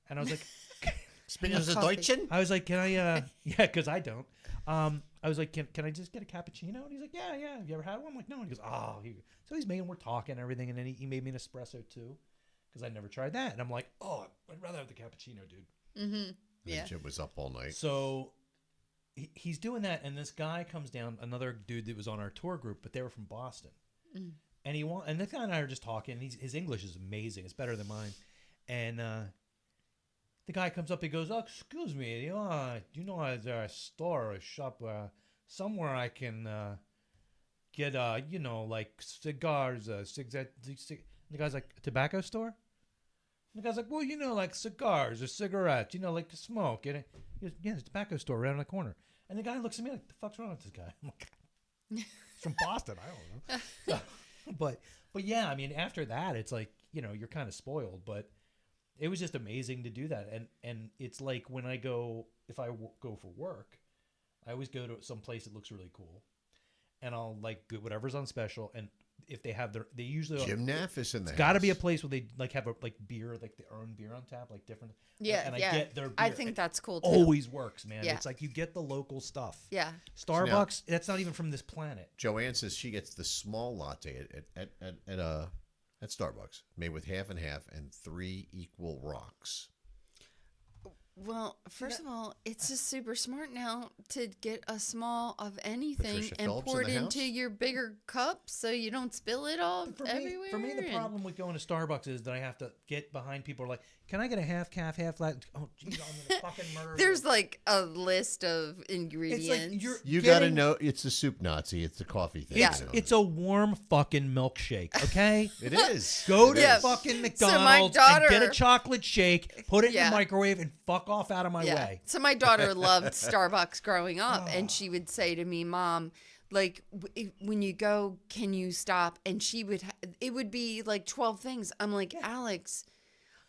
And I was like... Speaking of Deutschen? I was like, can I, yeah, because I don't. I was like, can I just get a cappuccino? And he's like, yeah. Have you ever had one? I'm like, no. And he goes, oh. So he's making, we're talking and everything. And then he made me an espresso too, because I never tried that. And I'm like, oh, I'd rather have the cappuccino, dude. Mm-hmm. Yeah. Jim was up all night. So he's doing that. And this guy comes down, another dude that was on our tour group, but they were from Boston. Mm. And this guy and I are just talking. His English is amazing. It's better than mine. And, the guy comes up, he goes, oh, excuse me, you know, is there a store or a shop somewhere I can get, like cigars, the guy's like, a tobacco store? And the guy's like, well, like cigars or cigarettes, like to smoke. And he goes, yeah, there's a tobacco store right on the corner. And the guy looks at me like, the fuck's wrong with this guy? I'm like, he's from Boston, I don't know. But yeah, I mean, after that, it's like, you're kind of spoiled, but it was just amazing to do that. And it's like when I go, if I go for work, I always go to some place that looks really cool. And I'll like get whatever's on special. And if they have they usually... Jim Naff is in there. It's got to be a place where they like have a beer, like their own beer on tap, like different. Yeah, and yeah. I get their beer. I think that's cool too. Always works, man. Yeah. It's like you get the local stuff. Yeah. Starbucks, that's not even from this planet. Joanne says she gets the small latte at at Starbucks, made with half and half and 3 equal rocks. Well, first of all, it's just super smart now to get a small of anything Patricia and Phillips pour in it the into house? your bigger cup so you don't spill it all everywhere. For me, the problem with going to Starbucks is that I have to get behind people who are like, can I get a half calf, half flat? Oh, geez, I'm going to fucking murder There's you. like a list of ingredients. It's like You got to know it's the soup Nazi. It's the coffee thing. Yeah. you know. It's a warm fucking milkshake, okay? It is. Go It to Yeah. is. fucking So my McDonald's and get a daughter- chocolate shake, put it in Yeah. the microwave, and fuck off out of my Yeah. way. So my daughter loved Starbucks growing up, and she would say to me, "Mom, like when you go, can you stop?" And she would. It would be like 12 things. I'm like, Alex.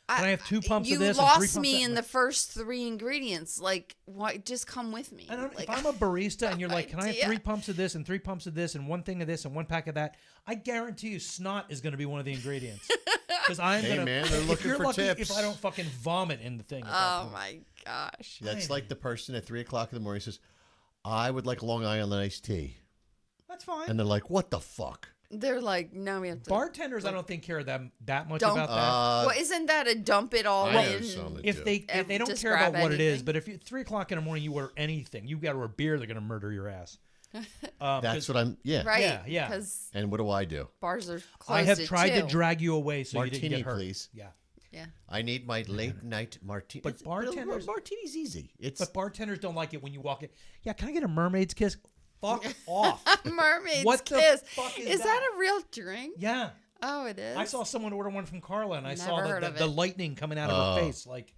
Can I have 2 pumps you of this and 3 lost pumps me of in that? the first 3 ingredients. Like, why? Just come with me. I don't, Like, if I'm a barista and you're like, can I have idea. 3 pumps of this and 3 pumps of this and 1 thing of this and 1 pack of that? I guarantee you snot is going to be one of the ingredients. Because I'm Hey, going to, man, they're if looking you're for lucky, tips. if I don't fucking vomit in the thing. at that Oh point. my gosh. That's like the person at 3 o'clock in the morning says, I would like Long Island iced tea. That's fine. And they're like, what the fuck? They're like, no, we have to. Bartenders, I don't think care that much Dump- about that. well, isn't that a dump it all I know in? some that If do. they don't Just care grab about what it is, anything? but if you 3 o'clock in the morning you order anything, you got a beer, they're going to murder your ass. That's what I'm, yeah. Right? Yeah, yeah. Because And what do I do? bars are closed I have at tried 2. to drag you away so you didn't Martini, get hurt. please. Yeah. Yeah. I need my late night martini. But bartenders- Martini's easy. It's But bartenders don't like it when you walk in. Yeah, can I get a mermaid's kiss? Fuck off. Mermaid's What the kiss. fuck is that that? a real drink? Yeah. Oh, it is. I saw someone order one from Carla, and I saw Never heard of the it. lightning coming out of her face. Like,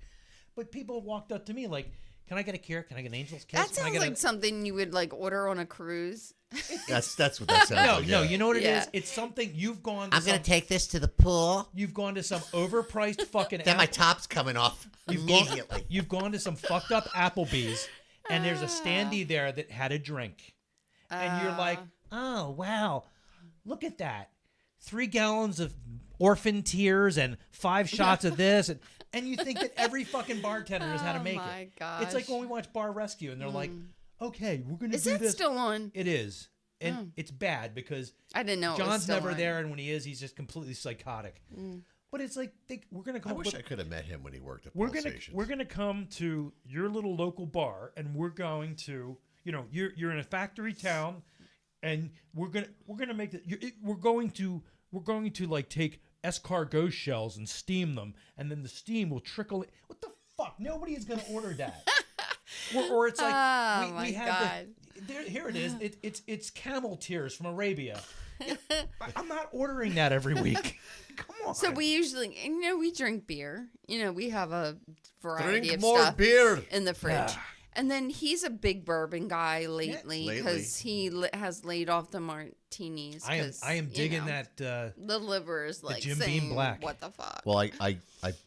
but people walked up to me like, "Can I get a cure? Can I get an angel's kiss? That Can I sounds get like something you would like order on a cruise. that's what that sounds No, like. no. yeah. You know what it is? Yeah. It's something you've gone. To I'm gonna some- take this to the pool. You've gone to some overpriced fucking. Then my Apple- top's coming off immediately. You've gone to some fucked up Applebee's, and there's a standee there that had a drink, and you're like, "Oh wow, look at that! 3 gallons of orphan tears and 5 shots of this," and you think that every fucking bartender knows how to make my it. It's like when we watch Bar Rescue, and they're like, "Okay, we're gonna Is do that this." still on? It is, and it's bad because I didn't know. it was John's still never on. there, and when he is, he's just completely psychotic. But it's like we're gonna I come. wish I could have met him when he worked at We're Pulsations. gonna come to your little local bar, and we're going to, you're in a factory town, and we're gonna make we're going to like take escargot shells and steam them, and then the steam will trickle. What the fuck? Nobody is gonna order that. or it's like Oh, we my have God. here it is. It's camel tears from Arabia. I'm not ordering that every week. Come on. So we usually, we drink beer. We have a variety Drink of more stuff beer. in the fridge. And then he's a big bourbon guy lately lately. because he has laid off the martinis. I am 'cause, digging you know, that. The liver is like Jim Beam saying, Black. what the fuck? Well, I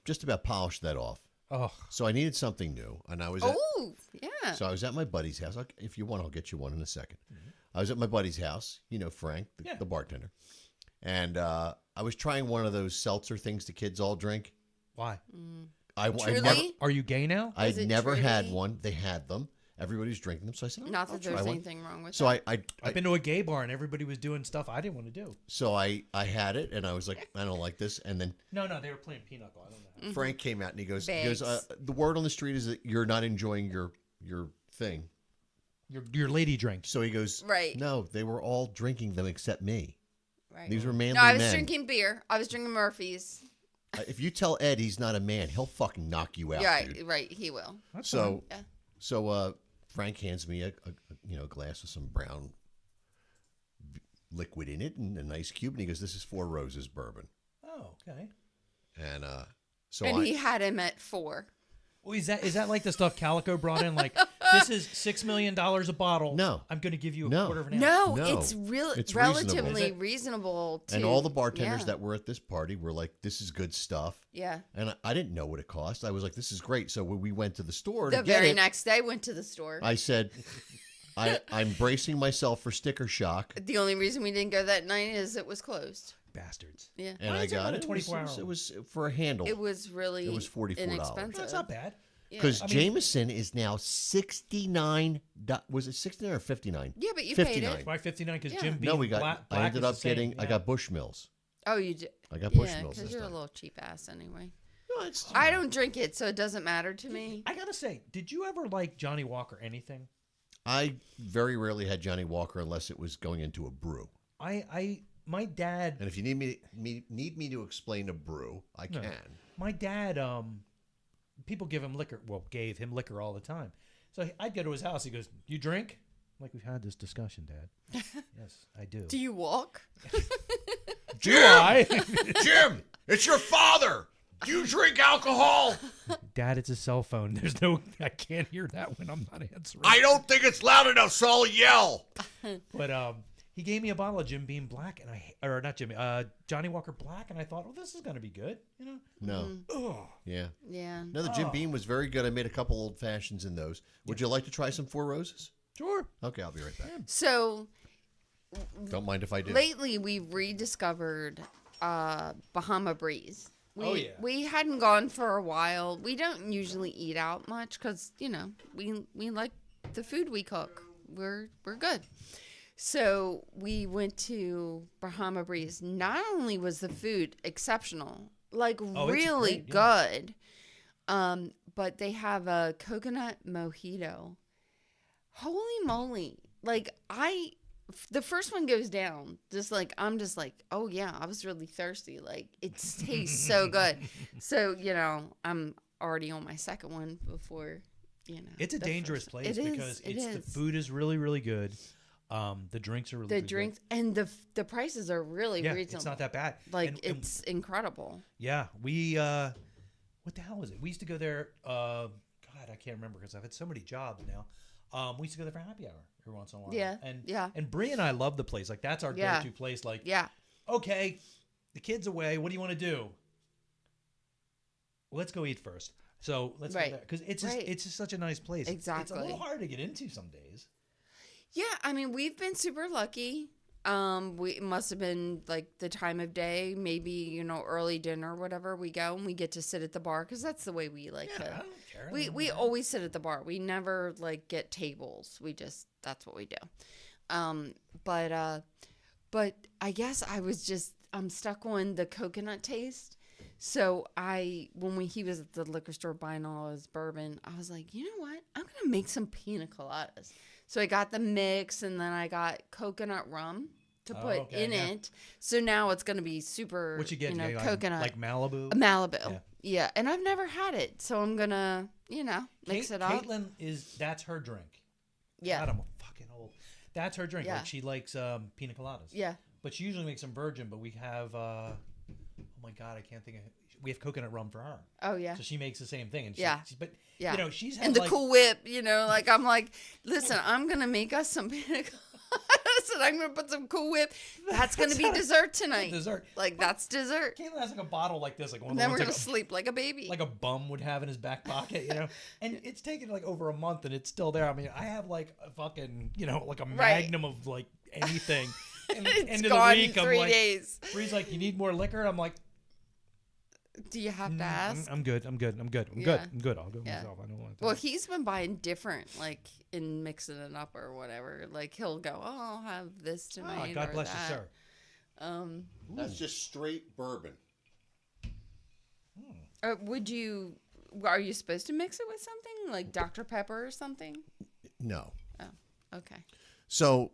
just about polished that off. Oh, So I needed something new, and I was at, Oh, yeah. so I was at my buddy's house. If you want, I'll get you one in a second. I was at my buddy's house, Frank, the bartender, and I was trying one of those seltzer things the kids all drink. why? I Truly? never, Are you gay now? I'd Is it never had Truly? one. They had them. Everybody was drinking them, so I said, Not I'll that try there's one. anything wrong with So that. I've been to a gay bar and everybody was doing stuff I didn't want to do. So I had it, and I was like, I don't like this. And then No, they were playing pinochle. I don't know. Frank came out and he goes, Bags. the word on the street is that you're not enjoying your thing. Your lady drink. So he goes, Right. No, they were all drinking them except me. Right. These were manly No, I was men. drinking beer. I was drinking Murphy's. If you tell Ed he's not a man, he'll fucking knock you out, Right, dude. right. He will. So, Yeah. so Frank hands me a glass of some brown liquid in it and an ice cube, and he goes, "This is 4 Roses bourbon." Oh, okay. And so And I, he had him at 4. Well, is that like the stuff Calico brought in? Like, this is $6 million a bottle. No. I'm going to give you a No. quarter of an ounce. No, No, it's it's relatively reasonable. reasonable to, and all the bartenders yeah. that were at this party were like, "This is good stuff." Yeah. And I didn't know what it cost. I was like, "This is great." So when we went to the store The to get very it, next day, went to the store. I said, I'm bracing myself for sticker shock, The only reason we didn't go that night is it was closed. Bastards. Yeah. and Why I is it got not a it. 24-hour? It was for a handle. It was really It was $44. inexpensive. That's not bad. Yeah. Because I mean- Jameson is now $69. Was it 69 or 59? Yeah, but you paid 59. it. Why 59? Because Yeah. Jim Beam No, we got. Black I ended is up the same. getting. I Yeah. got Bushmills. Oh, you did. I got Yeah, Bushmills because this you're a time. little cheap ass anyway. No, it's, I don't drink it, so it doesn't matter to me. I gotta say, did you ever like Johnny Walker anything? I very rarely had Johnny Walker unless it was going into a brew. My dad. And if you need me to explain a brew, I No. can. My dad, people give him liquor. Well, gave him liquor all the time. So I'd go to his house. He goes, "You drink?" I'm like, we've had this discussion, Dad. Yes, I do. Do you walk? Do I? Jim, it's your father. Do you drink alcohol? Dad, it's a cell phone. There's no. I can't hear that when I'm not answering. I don't think it's loud enough, so I'll yell. But he gave me a bottle of Jim Beam Black, and or not Jimmy, Johnny Walker Black, and I thought, well, this is gonna be good, you know? No. Oh. Yeah. Yeah. No, the Jim Beam was very good. I made a couple old fashions in those. Would you like to try some Four Roses? Sure. Okay, I'll be right back. So Don't mind if I do. lately we've rediscovered Bahama Breeze. We hadn't gone for a while. We don't usually eat out much because, you know, we like the food we cook. We're good. So we went to Bahama Breeze. Not only was the food exceptional, like really great, yeah. good, but they have a coconut mojito. Holy moly. Like the first one goes down, I'm just like, oh yeah, I was really thirsty. Like it tastes so good. So, you know, I'm already on my second one before, you know. It's a dangerous place because the is. food is really, really good. The drinks are really The good. drinks and the prices are really reasonable. It's not that bad. Like And it's incredible. yeah, we what the hell was it? We used to go there. God, I can't remember because I've had so many jobs now. We used to go there for happy hour every once in a while. Yeah, and yeah. And Bree and I love the place. Like that's our go-to place. Like okay, the kid's away. What do you want to do? Let's go eat first. So let's go there because it's just such a nice place. Exactly. It's a little hard to get into some days. Yeah, I mean, we've been super lucky. It must have been like the time of day, maybe, you know, early dinner or whatever. We go and we get to sit at the bar because that's the way we like to. I don't care. We always sit at the bar. We never like get tables. That's what we do. But I guess I'm stuck on the coconut taste. So when he was at the liquor store buying all his bourbon, I was like, you know what? I'm going to make some pina coladas. So I got the mix and then I got coconut rum to put in it. So now it's going to be super, what you get, coconut. Like Malibu? Malibu. Yeah. And I've never had it. So I'm going to, mix it up. Caitlin that's her drink. Yeah. God, I'm fucking old. That's her drink. Yeah. Like she likes pina coladas. Yeah. But she usually makes them virgin, but we have, oh my God, I can't think of it. We have coconut rum for her. Oh, yeah. So she makes the same thing. And but you know, she's had and the Cool Whip, I'm like, listen, I'm going to make us some pina coladas and I'm going to put some Cool Whip. That's going to be dessert tonight. Dessert. Like, that's dessert. Caitlin has like a bottle like this. Like one of And the then ones we're going to sleep like a baby. like a bum would have in his back pocket, you know? And it's taken like over a month and it's still there. I mean, I have like a fucking, like a magnum of like anything. And it's end of gone the week, in 3 days. Bree's like, you need more liquor? I'm like, do you have to ask? I'm good. I'm good. I'll go myself. I don't want to. Well, he's been buying different, like, in mixing it up or whatever. Like, he'll go, oh, I'll have this tonight. God bless that. you, sir. That's just straight bourbon. Are you supposed to mix it with something? Like Dr. Pepper or something? No. Oh, okay. So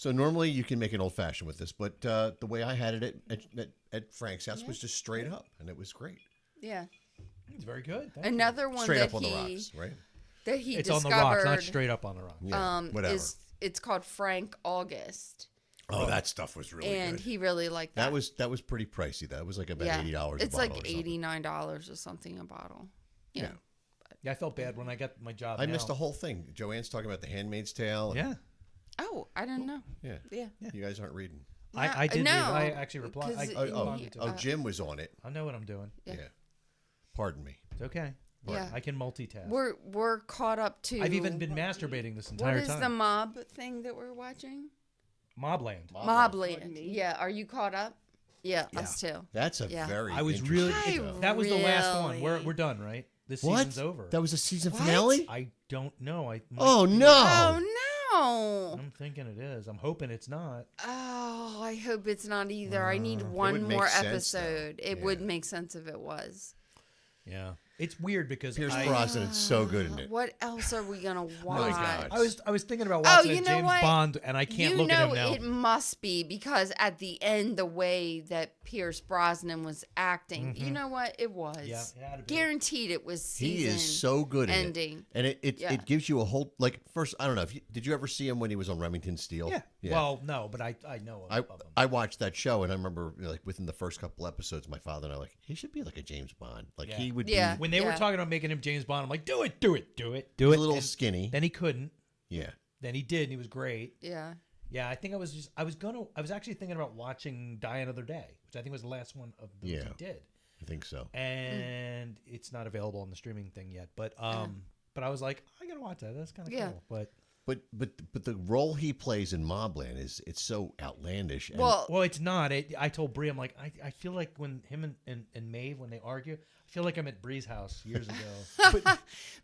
normally you can make an old fashioned with this, but the way I had it at Frank's house was just straight up, and it was great. Yeah. It's very good. Another one straight that up on the rocks, right? That he it's discovered. on the rocks, not straight up on the rocks. Yeah, whatever. It's called Frank August. Oh, that stuff was really and good. he really liked that. That was pretty pricey. That was like about $80 It's a bottle. like $89 or something a bottle. Yeah. Yeah, I felt bad when I got my job. I missed the whole thing. Joanne's talking about The Handmaid's Tale. Yeah. Oh, I didn't know. Yeah. You guys aren't reading. I did. No, I actually replied. Jim was on it. I know what I'm doing. Yeah. Pardon me. It's okay. Yeah. I can multitask. We're caught up to. I've even been masturbating this entire time. What is the mob thing that we're watching? Mobland. Mobland. Yeah. Are you caught up? Yeah, us too. That's a very. I was really. That was the last one. We're done, right? This season's over. That was a season finale? I don't know. Oh no! Oh No. I'm thinking it is. I'm hoping it's not. Oh, I hope it's not either. I need one would make more sense, though. episode. It Yeah. would make sense if it was. Yeah, it's weird because Pierce Brosnan's so good in it. What else are we gonna watch? God. I was thinking about watching you a know James what? Bond, and I can't look at him now. It must be because at the end, the way that Pierce Brosnan was acting, you know what? It was. Yeah, it had to be. Guaranteed it was season He is so good at ending. it. And Yeah. it gives you a whole, like, first, I don't know, did you ever see him when he was on Remington Steele? Yeah. Well, no, but I know of him. I watched that show, and I remember, like, within the first couple episodes, my father and I were like, he should be like a James Bond. Like, Yeah. he would Yeah. be When they were talking about making him James Bond, I'm like, do it. a little And skinny. Then he couldn't. Yeah. Then he did, and he was great. Yeah. Yeah, I think I was actually thinking about watching Die Another Day, which I think was the last one of those he did. I think so. And it's not available on the streaming thing yet. But but I was like, I gotta watch that. That's kind of cool. But the role he plays in Mobland it's so outlandish. And Well, it's not. I told Brie, I'm like, I feel like when him and Maeve, when they argue, I feel like I'm at Brie's house years ago.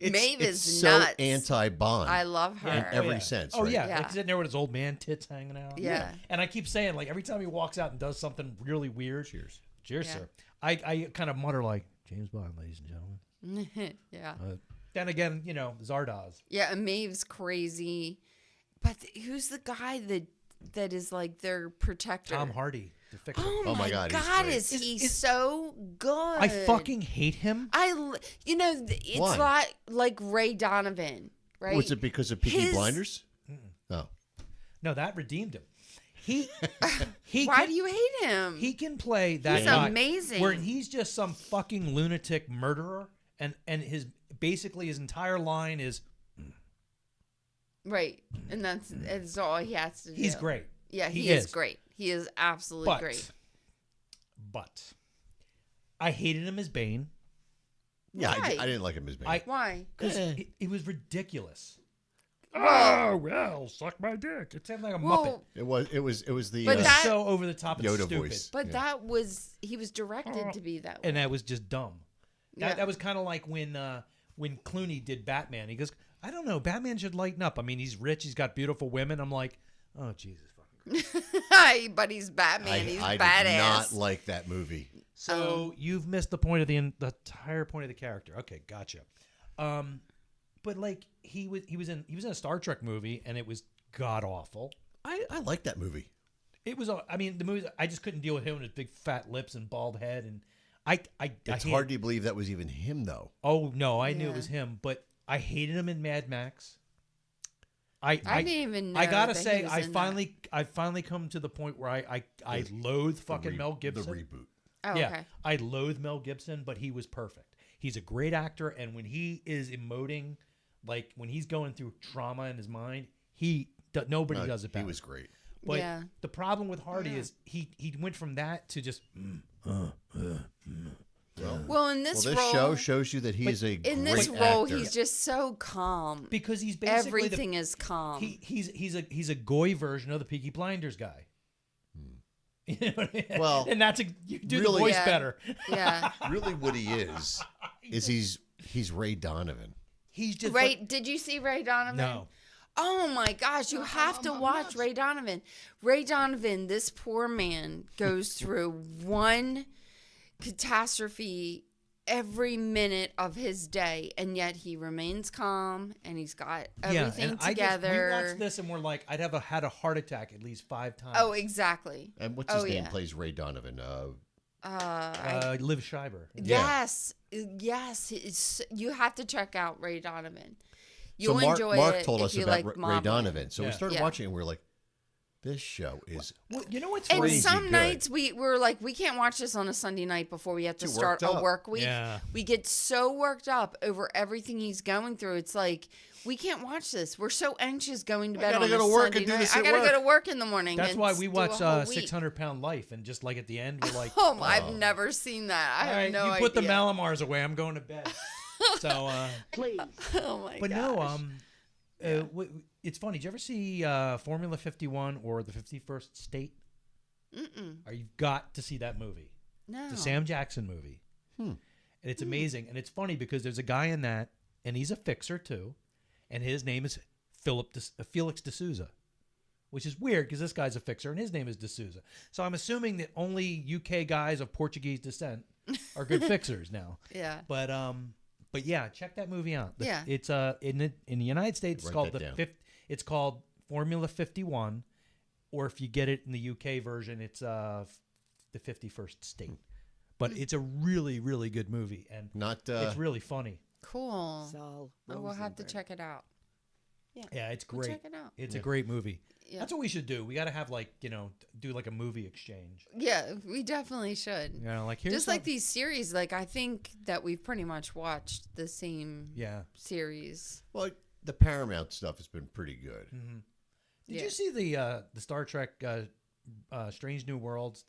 Maeve it's is so nuts. anti-Bond. I love her. in every sense. Oh right? yeah, Yeah. like sitting there with his old man tits hanging out. Yeah. And I keep saying, like, every time he walks out and does something really weird, cheers, Yeah. sir. I kind of mutter like, James Bond, ladies and gentlemen. Yeah. Then again, Zardoz. Yeah, and Maeve's crazy. But who's the guy that is like their protector? Tom Hardy, the fixer. Oh my God, he's great. is he so good? I fucking hate him. It's Why? like Ray Donovan, right? Was it because of Peaky Blinders? Oh. No, that redeemed him. He Why do you hate him? He can play that He's guy amazing. where he's just some fucking lunatic murderer, and his entire line is Right, and that's all he has to do. he's great. Yeah, he is great. He is absolutely great. But I hated him as Bane. Yeah, Why? I didn't like him as Bane. Why? Because it was ridiculous. Well- Oh well, suck my dick. It sounded like a Well, Muppet. It was the But that- so over the top and Yoda stupid. voice. But he was directed to be that way. And that was just dumb. Yeah. That was kind of like when Clooney did Batman. He goes, I don't know, Batman should lighten up. I mean, he's rich, he's got beautiful women. I'm like, oh Jesus fucking Christ. But he's Batman. He's I badass. did not like that movie. So you've missed the point of the entire point of the character. Okay, gotcha. But like he was in a Star Trek movie, and it was god awful. I like that movie. It was. I mean, the movie. I just couldn't deal with him and his big fat lips and bald head, and It's hard to believe that was even him, though. Oh no, I knew it was him, but I hated him in Mad Max. I didn't even know. I gotta that say, he was I in finally come to the point where I loathe fucking Mel Gibson. The reboot. Oh, Yeah, okay. I loathe Mel Gibson, but he was perfect. He's a great actor, and when he is emoting, like when he's going through trauma in his mind, nobody does it better. He was great. But Yeah. the problem with Hardy is he went from that to just. Well, in this role, show shows you that he is a great in this role, actor. he's just so calm. Because he's basically everything is calm. He's a goy version of the Peaky Blinders guy. You know what I mean? Well, and you do really- the voice Yeah. better. Yeah. Really, what he is he's Ray Donovan. He's just Ray, did you see Ray Donovan? No. Oh my gosh, you have to watch Ray Donovan. Ray Donovan, this poor man goes through one catastrophe every minute of his day, and yet he remains calm and he's got everything and together. we watched this and we're like, I'd had a heart attack at least 5 times. Oh, exactly. And what's his name yeah. plays Ray Donovan? Liv Schreiber. Yes, yes. You have to check out Ray Donovan. You'll so enjoy Mark it told if us you about like Ray Mobland. Donovan. So we Yeah. started Yeah. watching, and we were like, "This show is." Well, you know what's And funny? some good. nights we were like, we can't watch this on a Sunday night before we have to Too start worked a up. work week. Yeah. We get so worked up over everything he's going through. It's like, we can't watch this. We're so anxious going to bed gotta on go a to work Sunday and do night. this I at gotta work. go to work in the morning. That's and why we do a watch whole week. 600-Pound Life, and just like at the end, we're like, Oh, I've never seen that. I all have right, no you idea. put the Malamars away. I'm going to bed. So, Please. Oh my but gosh. no, it's funny. Did you ever see Formula 51 or The 51st State? Or you've got to see that movie. No. It's a Sam Jackson movie. And it's amazing. And it's funny because there's a guy in that, and he's a fixer too, and his name is Felix D'Souza, which is weird because this guy's a fixer and his name is D'Souza. So I'm assuming that only UK guys of Portuguese descent are good fixers now. Yeah. But yeah, check that movie out. Yeah. It's in the United States it's Write called that down. it's called Formula 51, or if you get it in the UK version, it's the 51st State. But it's a really, really good movie, and it's really funny. Cool. Saul Oh, we'll have to Rosenberg. check it out. Yeah, it's We'll great. check it out. It's a great movie. Yeah. That's what we should do. We got to have do like a movie exchange. Yeah, we definitely should. You know, like here's Just like these series, like I think that we've pretty much watched the same series. Well, the Paramount stuff has been pretty good. Mm-hmm. Did you see the Star Trek Strange New Worlds,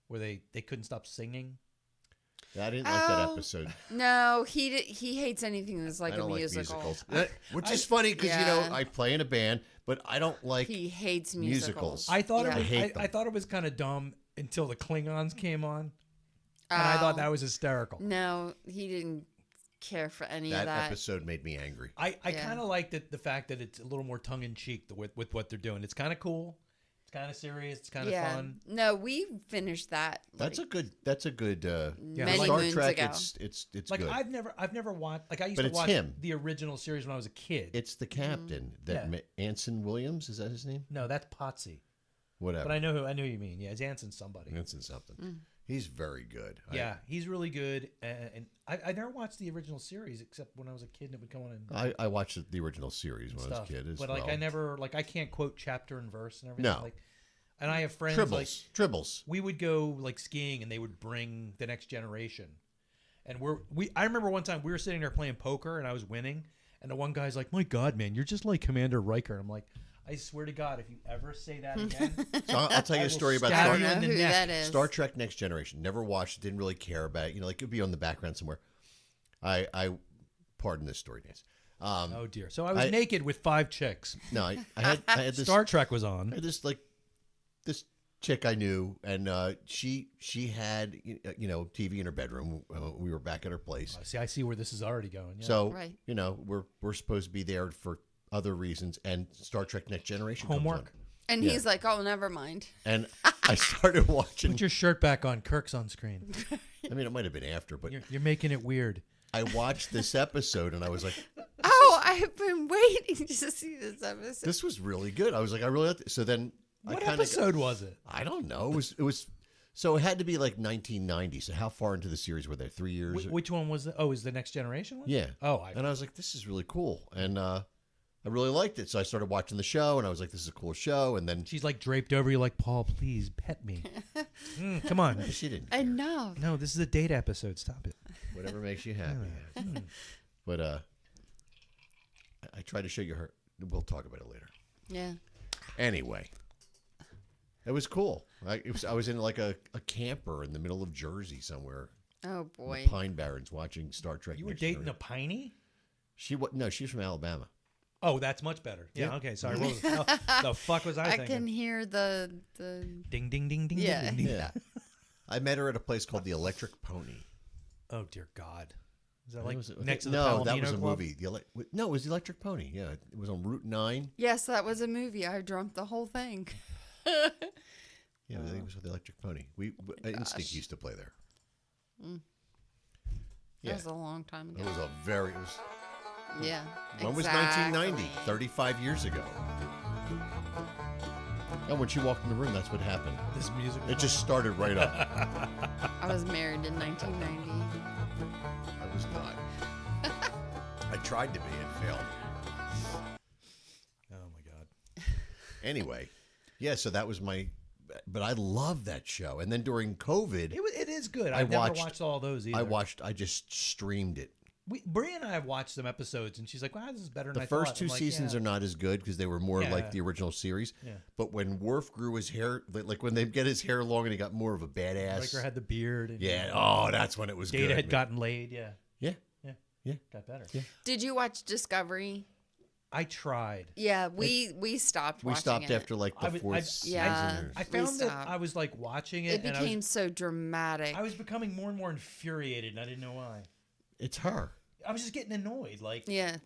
where they couldn't stop singing? I didn't like that episode. No, he hates anything that's like I a don't musical. like musicals. Which is funny because I play in a band, but I don't like. He hates musicals. I thought I thought it was kind of dumb until the Klingons came on, and I thought that was hysterical. No, he didn't care for any of that. That episode made me angry. I kind of liked the fact that it's a little more tongue in cheek with what they're doing. It's kind of cool. It's kind of serious. It's kind of fun. No, we finished that. That's a good. Many Star moons Trek. ago. It's like good. I've never watched. Like I used But to it's watch him. the original series when I was a kid. It's the captain Anson Williams. Is that his name? No, that's Potsy. Whatever. But I know who you mean. Yeah, it's Anson somebody. Anson something. He's very good. Yeah, he's really good. And I never watched the original series except when I was a kid and it would come on and I watched the original series when I was a kid as but well. like I can't quote chapter and verse and everything. No. Like, and I have friends Tribbles. We would go like skiing and they would bring the next generation. And I remember one time we were sitting there playing poker and I was winning and the one guy's like, "My God, man, you're just like Commander Riker." I'm like, I swear to God, if you ever say that again, So I'll tell you a story about I don't know who that is. Star Trek Next Generation. Never watched it, didn't really care about it. You know, like it would be on the background somewhere. I pardon this story, Nance. Oh dear. So I was naked with 5 chicks. No, I had this Star Trek was on. I had this chick I knew, and she had TV in her bedroom. We were back at her place. I see where this is already going. Yeah. So we're supposed to be there for other reasons, and Star Trek Next Generation homework. comes on. And he's like, "Oh, never mind." And I started watching. Put your shirt back on. Kirk's on screen. I mean, it might have been after, but you're making it weird. I watched this episode, and I was like, "Oh, I have been waiting to see this episode." This was really good. I was like, I really like this. So then, what episode was it? I don't know. It was. So it had to be like 1990. So how far into the series were they? 3 years? Which one was it? Oh, is the Next Generation one? Yeah. Oh, and I was like, this is really cool, and I really liked it. So I started watching the show, and I was like, this is a cool show. And then she's like draped over you, like, "Paul, please pet me." Come on. She didn't. Enough. No, this is a date episode. Stop it. Whatever makes you happy. But I tried to show you her. We'll talk about it later. Yeah. Anyway, it was cool. I was in like a camper in the middle of Jersey somewhere. Oh in boy. the Pine Barrens watching Star Trek. You were dating a piney? No, she's from Alabama. Oh, that's much better. Yeah. Okay. Sorry. What was, the fuck was I I thinking? can hear the ding ding ding ding. Yeah. Ding, ding. Yeah. I met her at a place called the Electric Pony. Oh dear God. Is that like was, next to the no, that Palomino was a Club? movie. No, it was the Electric Pony. Yeah, it was on Route 9. Yes, that was a movie. I dreamt the whole thing. Yeah, I think it was with the Electric Pony. Instinct used to play there. That was a long time ago. It was Yeah. When was exactly. 1990? 35 years ago. And when she walked in the room, that's what happened. This music. It just started right up. I was married in 1990. I was not. I tried to be and failed. Oh my God. Anyway, yeah, so that was but I love that show. And then during COVID, It is good. I never watched all those either. I just streamed it. Brie and I have watched some episodes, and she's like, "Wow, this is better than I The thought." first 2 I'm like, seasons yeah. are not as good because they were more like the original series. Yeah. But when Worf grew his hair, like when they get his hair long and he got more of a badass. Riker had the beard. And, Yeah. Oh, that's when it was Data good. had gotten laid. Yeah. Yeah. Yeah. Got better. Yeah. Did you watch Discovery? I tried. Yeah, we stopped watching We stopped it. after like the fourth season. Yeah. or- I found that I was like watching it, It and became so dramatic. I was becoming more and more infuriated, and I didn't know why. It's her. I was just getting annoyed. Like, yeah.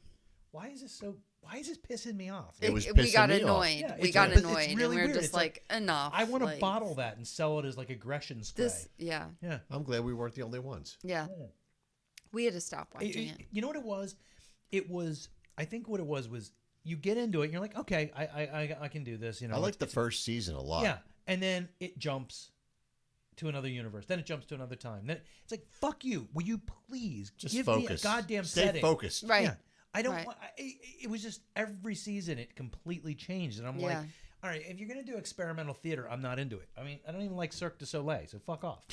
why is this so why is this pissing me off? It was we pissing got me off. annoyed. Yeah, We it's got but it's annoyed, really and we were weird. just It's like, enough. I want to like, bottle that and sell it as like aggression spray. Yeah. Yeah. I'm glad we weren't the only ones. Yeah. We had to stop watching it. You know what it was? It was. I think what it was you get into it and you're like, okay, I can do this. You know, I like the first season a lot. Yeah, and then it jumps to another universe. Then it jumps to another time. Then it's like, fuck you. Will you please Just give focus. me a goddamn Stay setting? focused. Right. Yeah. I don't. Right. It was just every season it completely changed, and I'm like, Yeah. all right, if you're gonna do experimental theater, I'm not into it. I mean, I don't even like Cirque du Soleil, so fuck off.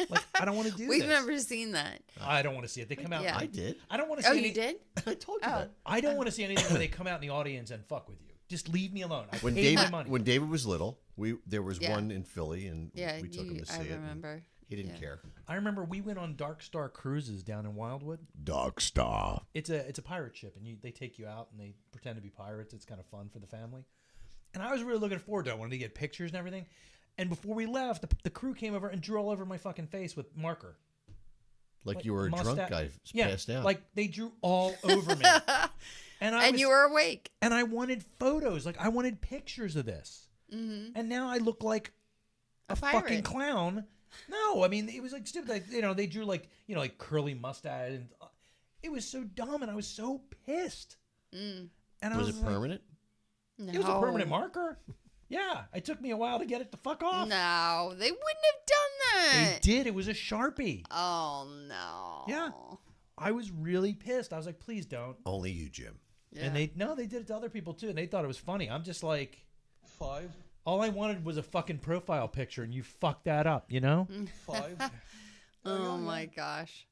Like, I don't want to do We've this. never seen that. I don't want to see it. They come out. Yeah. I did. I don't want to see. Oh, any, you did? I told you that. I don't want to see anything where they come out in the audience and fuck with you. Just leave me alone. I When paid my David money. when David was little, there was Yeah. one in Philly, and Yeah, we took him to see I it. and remember. He didn't Yeah. care. I remember we went on Dark Star cruises down in Wildwood. Dog Star. It's a pirate ship, and they take you out and they pretend to be pirates. It's kind of fun for the family. And I was really looking forward to it. I wanted to get pictures and everything. And before we left, the crew came over and drew all over my fucking face with marker. Like you were a drunk guy passed out. Like they drew all over me. And You were awake. And I wanted photos. Like I wanted pictures of this. Mm-hmm. And now I look like a fucking clown. No, I mean it was like stupid. Like, they drew like curly mustache, and it was so dumb, and I was so pissed. Mm. And was I it like, permanent? No. It was a permanent marker. Yeah, it took me a while to get it to fuck off. No, they wouldn't have done They that. did. It was a Sharpie. Oh no. Yeah. I was really pissed. I was like, please don't. Only you, Jim. Yeah. And they did it to other people too, and they thought it was funny. I'm just like, 5. all I wanted was a fucking profile picture, and you fucked that up, you know? 5. Oh my gosh.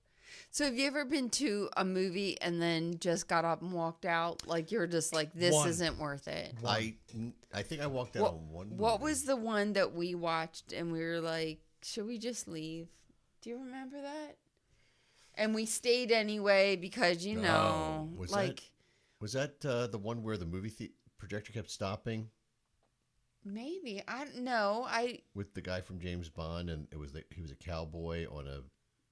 So have you ever been to a movie and then just got up and walked out? Like you're just like, this One. isn't worth it. I think I walked out on one. What movie. was the one that we watched and we were like, should we just leave? Do you remember that? And we stayed anyway because, you know, was like... Was that the one where the movie projector kept stopping? Maybe. I don't know. With the guy from James Bond, and he was a cowboy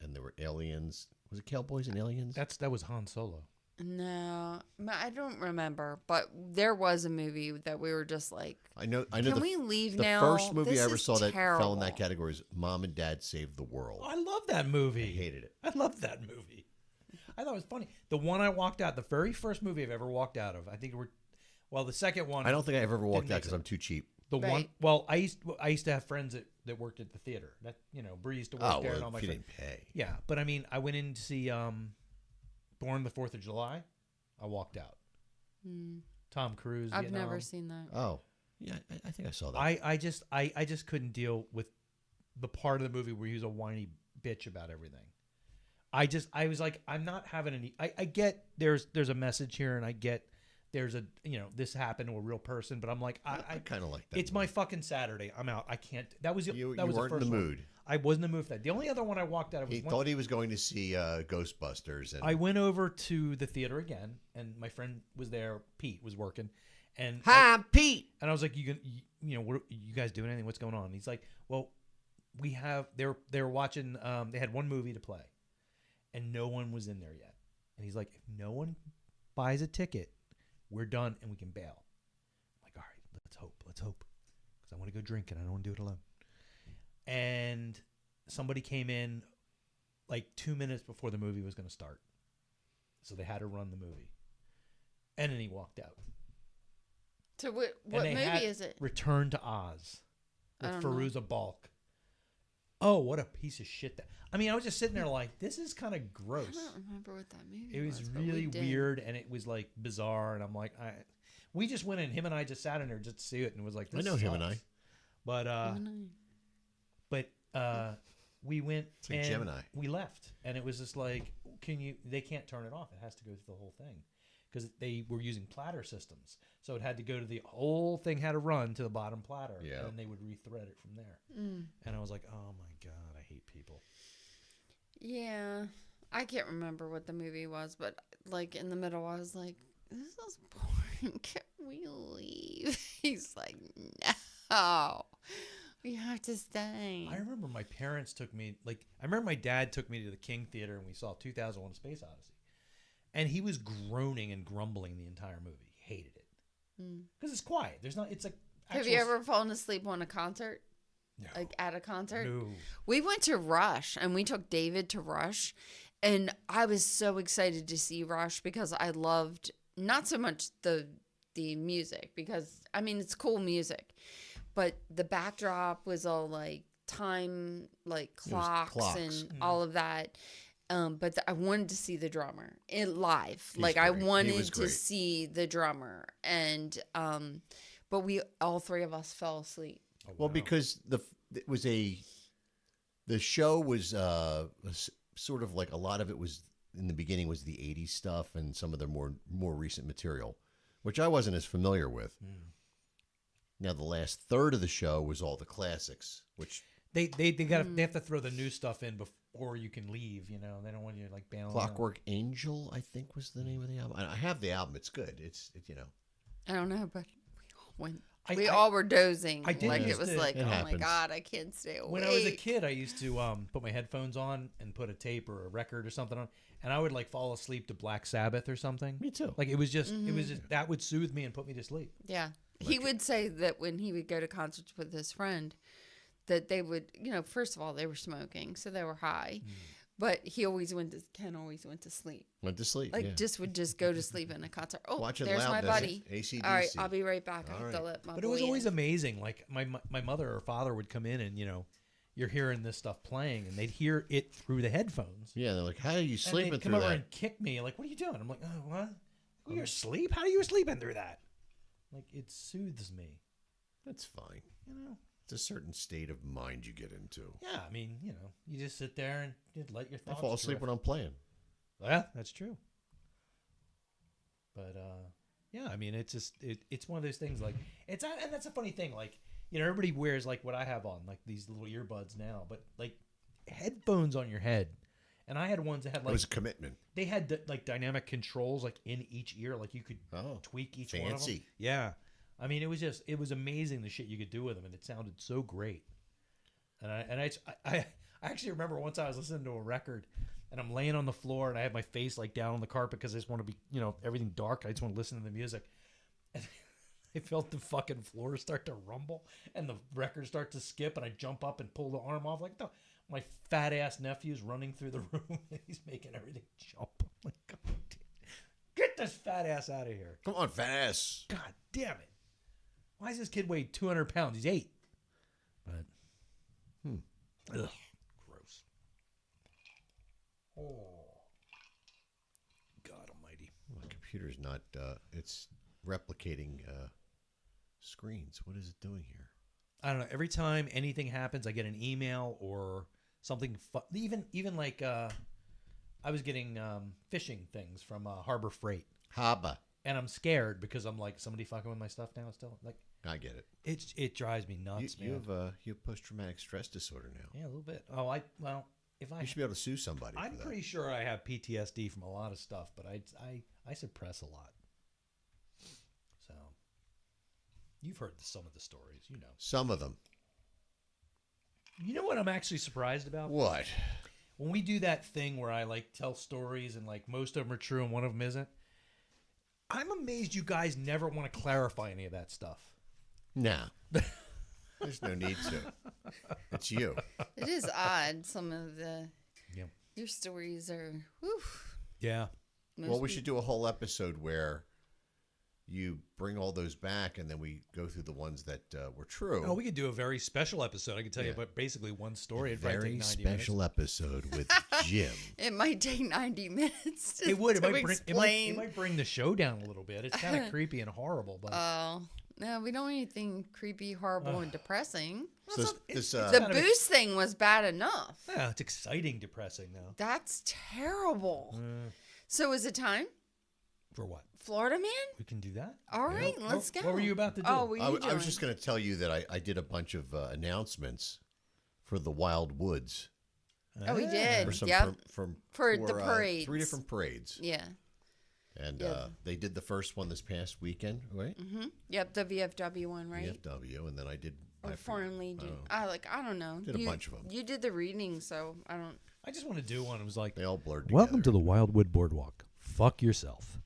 and there were aliens. Was it Cowboys and Aliens? That was Han Solo. No, I don't remember. But there was a movie that we were just like, I know. Can we leave the now? The first movie This I ever is saw that fell in terrible. that category is Mom and Dad Saved the World. I love that movie. I hated it. I loved that movie. I thought it was funny. The one I walked out, the very first movie I've ever walked out of, I think the second one. I don't think I've ever walked didn't out make because it. I'm too cheap. The one, Right. well, I used to have friends that worked at the theater. That Bree used to work there, and all if my you friends. didn't pay. Yeah, but I mean, I went in to see Born the 4th of July. I walked out. Tom Cruise. I've Vietnam. never seen that. Oh, yeah, I think I saw that. I just couldn't deal with the part of the movie where he was a whiny bitch about everything. I was like, I'm not having any. I get there's a message here, and I get there's a this happened to a real person, but I'm like I kind of like that. it's my fucking Saturday. I'm out. I can't. That was You that was weren't the in first the one. mood. I wasn't in the mood for that. The only other one I walked out of was He one- thought he was going to see Ghostbusters, and I went over to the theater again, and my friend was there. Pete was working, and Hi, Pete. and I was like, what are you guys doing anything? What's going on? And he's like, well, we have. They were watching. They had one movie to play, and no one was in there yet. And he's like, if no one buys a ticket, we're done, and we can bail. I'm like, all right, let's hope, because I want to go drinking. I don't want to do it alone. And somebody came in like 2 minutes before the movie was going to start, so they had to run the movie. And then he walked out. So what And they movie had is it? Return to Oz with I don't know. Fairuza Balk. Oh, what a piece of shit! I mean, I was just sitting there like, this is kind of I gross. don't remember what that movie It was but we really did. weird, and it was like bizarre. And I'm like, we just went in. Him and I just sat in there just to see it, and it was like, I this know him and sucks. I. But we went It's like and Gemini. we left, and it was just like, they can't turn it off. It has to go through the whole thing because they were using platter systems, so it had to go to the whole thing had to run to the bottom platter, Yeah. and then they would rethread it from there. And I was like, oh my god, I hate people. Yeah, I can't remember what the movie was, but like in the middle, I was like, "This is boring. Can we leave?" He's like, "No, we have to stay." I remember my parents took me, I remember my dad took me to the King Theater, and we saw 2001: A Space Odyssey, and he was groaning and grumbling the entire movie. He hated it because it's quiet. There's not. It's like. Have you ever fallen asleep on a concert? No. Like at a concert? No. We went to Rush and we took David to Rush, and I was so excited to see Rush because I loved not so much the music, because I mean it's cool music, but the backdrop was all like time, like clocks and all of that. But I wanted to see the drummer live. I wanted to see the drummer, and but all three of us fell asleep. Oh, well, because the show was sort of like a lot of it was in the beginning was the 80s stuff and some of the more recent material, which I wasn't as familiar with. Now the last third of the show was all the classics, which they have to throw the new stuff in before you can leave. You know, they don't want you like bailing. Clockwork Angel, I think, was the name of the album. I have the album; it's good. It's I don't know, but we all were dozing. I did. It was like, it oh happens. my God, I can't stay awake. When I was a kid, I used to put my headphones on and put a tape or a record or something on, and I would like fall asleep to Black Sabbath or something. Me too. Like it was just that would soothe me and put me to sleep. Yeah. He would say that when he would go to concerts with his friend, that they would, first of all, they were smoking, so they were high. But Ken always went to sleep. Went to sleep. Would just go to sleep in a concert. Oh, Watch it there's loud, my does buddy. it? AC/DC. All right, I'll be right back. I have to let my But boy it was always in. amazing. Like my mother or father would come in and you're hearing this stuff playing, and they'd hear it through the headphones. Yeah, they're like, "How are you sleeping and they'd through come over that?" and kick me. Like, what are you doing? I'm like, oh, what? Oh, you're asleep? How are you sleeping through that? Like, it soothes me. That's fine. It's a certain state of mind you get into. Yeah, I mean, you just sit there and you let your thoughts. I fall asleep when I'm playing. Yeah, that's true. But yeah, I mean, it's just it's one of those things. Like and that's a funny thing. Like everybody wears like what I have on, like these little earbuds now, but like headphones on your head. And I had ones that had like it was a commitment. They had like dynamic controls like in each ear, like you could tweak each one of them. Yeah. I mean, it was amazing the shit you could do with them, and it sounded so great. And I actually remember once I was listening to a record, and I'm laying on the floor, and I have my face like down on the carpet because I just want to be, everything dark. I just want to listen to the music, and I felt the fucking floor start to rumble, and the record start to skip, and I jump up and pull the arm off like my fat ass nephew's running through the room, and he's making everything jump. I'm like, God damn, get this fat ass out of here! Come on, fat ass! God damn it! Why does this kid weigh 200 pounds? He's 8. But, ugh, gross. Oh, God almighty. My computer's not, it's replicating screens. What is it doing here? I don't know. Every time anything happens, I get an email or something. Even like, I was getting phishing things from Harbor Freight. Haba. And I'm scared because I'm like, somebody fucking with my stuff now still? Like, I get it. It drives me nuts, you man. You have post-traumatic stress disorder now. Yeah, a little bit. Oh, you should be able to sue somebody. I'm pretty sure I have PTSD from a lot of stuff, but I suppress a lot. So, you've heard some of the stories, Some of them. You know what I'm actually surprised about? What? When we do that thing where I like tell stories and like most of them are true and one of them isn't, I'm amazed you guys never want to clarify any of that stuff. No. There's no need to. It's you. It is odd. Some of your stories are, whew. Yeah. Well, we should do a whole episode where you bring all those back and then we go through the ones that were true. Oh, we could do a very special episode. I can tell you about basically one story. It'd very take 90 special minutes. episode with Jim. It might take 90 minutes to It would. explain. It might bring the show down a little bit. It's kind of creepy and horrible. But no, we don't want anything creepy, horrible, and depressing. So the boost thing was bad enough. Yeah, it's exciting, depressing though. That's terrible. So is it time? For what? Florida Man? We can do that. All right, let's go. What were you about to do? Oh, I was just going to tell you that I did a bunch of announcements for the Wild Woods. Oh, we did. For some, yep. For the parades. 3 different parades. Yeah. And they did the first one this past weekend, right? Mm-hmm. Yep, the VFW one, right? VFW, and then I did. Or Foreign Legion. I don't know. Did a bunch of them. You did the reading, so I don't. I just want to do one. It was like they all blurred together. Welcome to the Wildwood Boardwalk. Fuck yourself.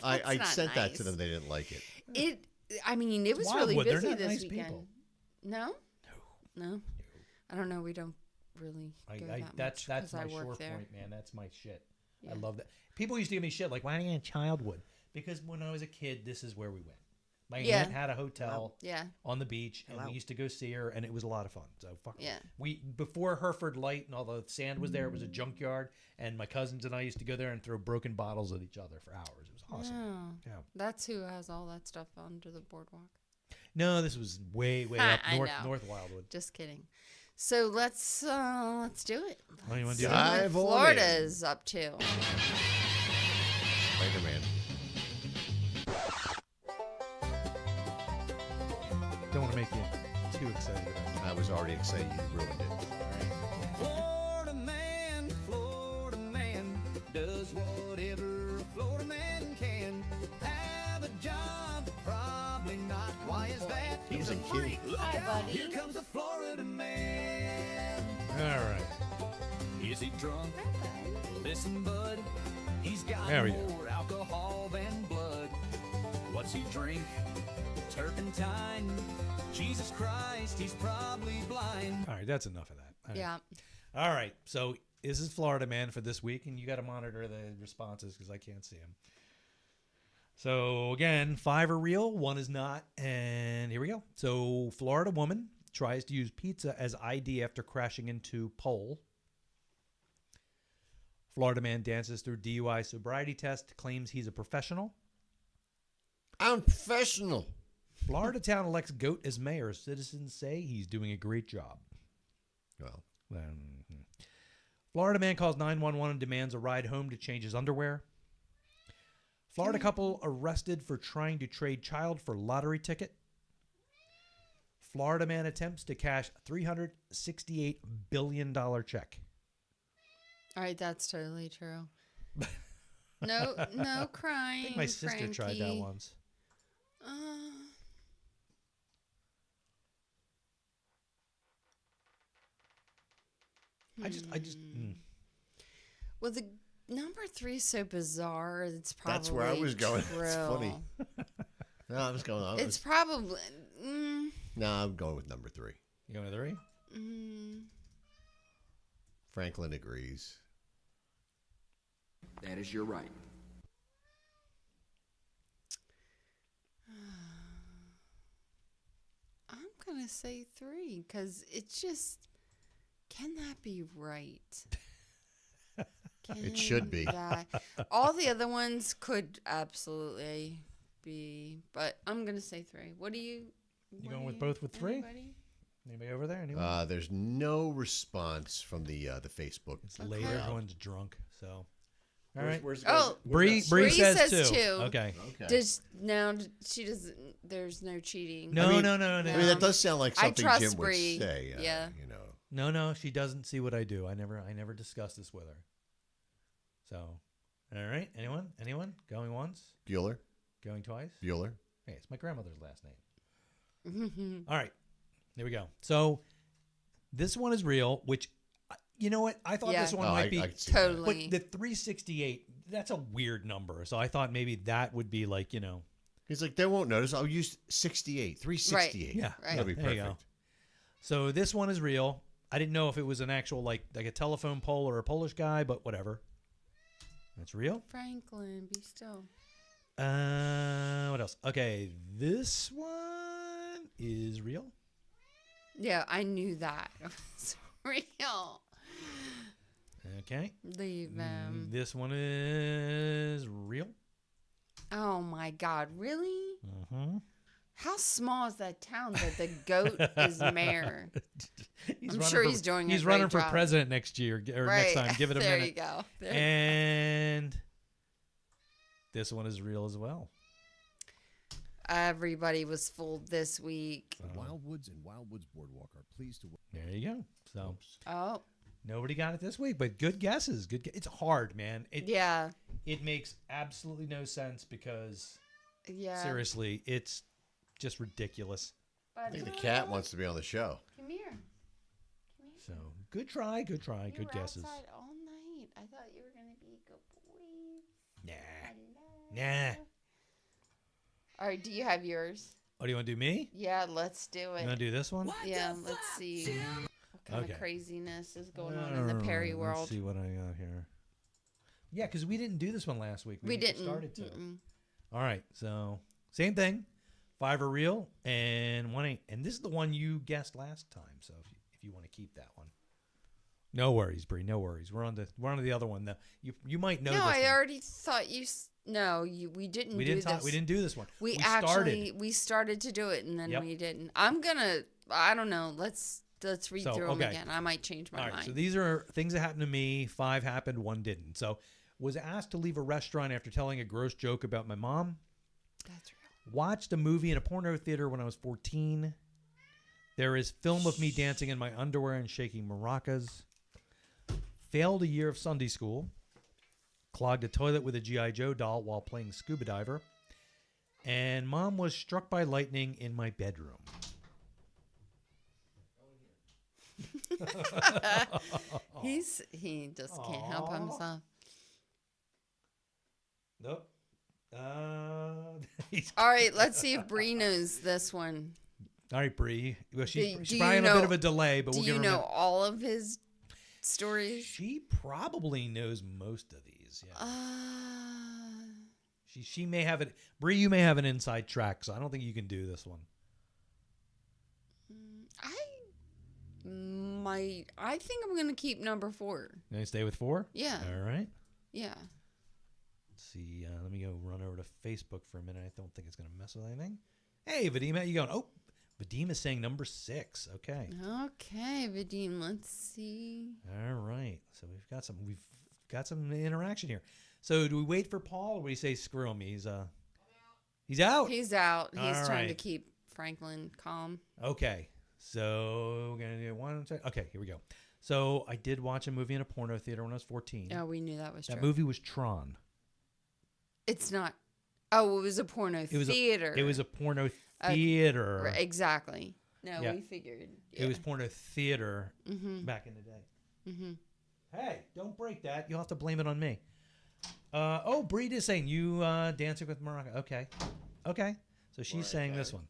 I not sent that nice. to them. They didn't like it. I mean, it was Wildwood, really they're busy not this nice weekend. people. No? No. I don't know. We don't really go That's much 'cause my I work shore there. point, man. That's my shit. Yeah. I love that. People used to give me shit like, why aren't you in Childwood? Because when I was a kid, this is where we went. My aunt had a hotel on the beach, and we used to go see her, and it was a lot of fun. So before Hereford Light and all the sand was there, it was a junkyard, and my cousins and I used to go there and throw broken bottles at each other for hours. It was awesome. Oh, yeah. That's who has all that stuff under the boardwalk. No, this was way up north Wildwood. Just kidding. So let's do it. Oh, you want to do Dive what on Florida's up to. Spider-Man. Don't want to make you too excited about it. I was already excited. You ruined it. Florida man does whatever a Florida man can. Have a job, probably not. Why is that? He's a kitty. Hi, buddy. Here comes a Florida man. All right. Is he drunk? Listen, bud, he's got There we go. more alcohol than blood. What's he drink? Turpentine. Jesus Christ, he's probably blind. All right, that's enough of that. All right. Yeah. All right, so this is Florida Man for this week, and you got to monitor the responses because I can't see them. So again, 5 are real, 1 is not, and here we go. So Florida woman tries to use pizza as ID after crashing into pole. Florida man dances through DUI sobriety test, claims he's a professional. I'm professional. Florida town elects goat as mayor. Citizens say he's doing a great job. Well, Florida man calls 911 and demands a ride home to change his underwear. Florida couple arrested for trying to trade child for lottery ticket. Florida man attempts to cash $368 billion check. All right, that's totally true. No crying. I think my sister tried that Frankie. once. Well, the number 3 is so bizarre. It's probably that's where I was going. True. It's funny. No, I was going on. It's probably. No, I'm going with number 3. You going with 3? Franklin agrees. That is your right. I'm going to say 3 because it's just. Can that be right? It should be. All the other ones could absolutely be, but I'm going to say 3. What do you? You going with both with 3? Anybody over there? Anyone? There's no response from the Facebook. It's later. Everyone's drunk, so. All right. Bree says 2. 2. Okay. She doesn't. There's no cheating. No. I mean, that does sound like something I trust Jim would Bree. say. Yeah. You know. No, she doesn't see what I do. I never discussed this with her. So, all right. Anyone going once? Bueller. Going twice? Bueller. Hey, it's my grandmother's last name. All right. There we go. So, this one is real, which, you know what? I thought this one might be. Totally. But the 368, that's a weird number. So, I thought maybe that would be like, He's like, they won't notice. I'll use 68. 368. Right. Yeah. Right. That'll be There you perfect. go. So, this one is real. I didn't know if it was an actual, like a telephone pole or a Polish guy, but whatever. That's real. Franklin, be still. What else? Okay, this one is real. Yeah, I knew that. It was real. Okay. Leave them. This one is real. Oh my God, really? Mm-hmm. How small is that town that the goat is mayor? I'm sure he's doing He's a great running for job. president next year or next time. Give it a there minute. You go. There and this one is real as well. Everybody was fooled this week. Wildwoods and Wildwoods Boardwalk are pleased to. There you go. So. Oh. Nobody got it this week, but good guesses. It's hard, man. Yeah. It makes absolutely no sense because. Yeah. Seriously, it's just ridiculous. I think the cat wants to be on the show. Come here. So good try, good You were guesses. outside all night. I thought you were gonna be a good boy. Nah. All right, do you have yours? Oh, do you want to do me? Yeah, let's do it. You want to do this one? Yeah, let's see what kind Okay. of craziness is going on in the Perry world. Let's see what I got here. Yeah, because we didn't do this one last week. We didn't. Started to. All right, so same thing. 5 are real and 1 ain't. And this is the one you guessed last time. So if you want to keep that one, no worries, Bree. No worries. We're on to the other one. Though you might know. No, this I one. already thought you. No, we didn't. We do didn't. this. We didn't do this one. We started to do it and then we didn't. I don't know. Let's read through them again. I might change my mind. So these are things that happened to me. 5 happened, 1 didn't. So was asked to leave a restaurant after telling a gross joke about my mom. That's real. Watched a movie in a porno theater when I was 14. There is film of me dancing in my underwear and shaking maracas. Failed a year of Sunday school. Clogged a toilet with a G.I. Joe doll while playing scuba diver. And mom was struck by lightning in my bedroom. He just can't help himself. Nope. All right, let's see if Bree knows this one. All right, Bree. Well, she's Do probably you on a bit of a delay, but we'll give her. Do you know all of his stories? She probably knows most of these. Yeah. She may have it. Bree, you may have an inside track, so I don't think you can do this one. I think I'm gonna keep number 4. You gonna stay with 4? Yeah. All right. Yeah. Let's see. Let me go run over to Facebook for a minute. I don't think it's gonna mess with anything. Hey, Vadim, how you going? Oh, Vadim is saying number 6. Okay. Okay, Vadim. Let's see. All right. So we've got some interaction here. So do we wait for Paul, or do we say screw him? He's out. He's out. He's All trying to right. keep Franklin calm. Okay. So we're gonna do one. Okay, here we go. So I did watch a movie in a porno theater when I was 14. Oh, we knew that was true. That movie was Tron. It's not. Oh, it was a porno theater. It was a porno theater. Exactly. No, Yeah. we figured. It was porno theater Mm-hmm. back in the day. Mm-hmm. Hey, don't break that. You'll have to blame it on me. Breed is saying you dancing with Maraca. Okay. So she's saying this one.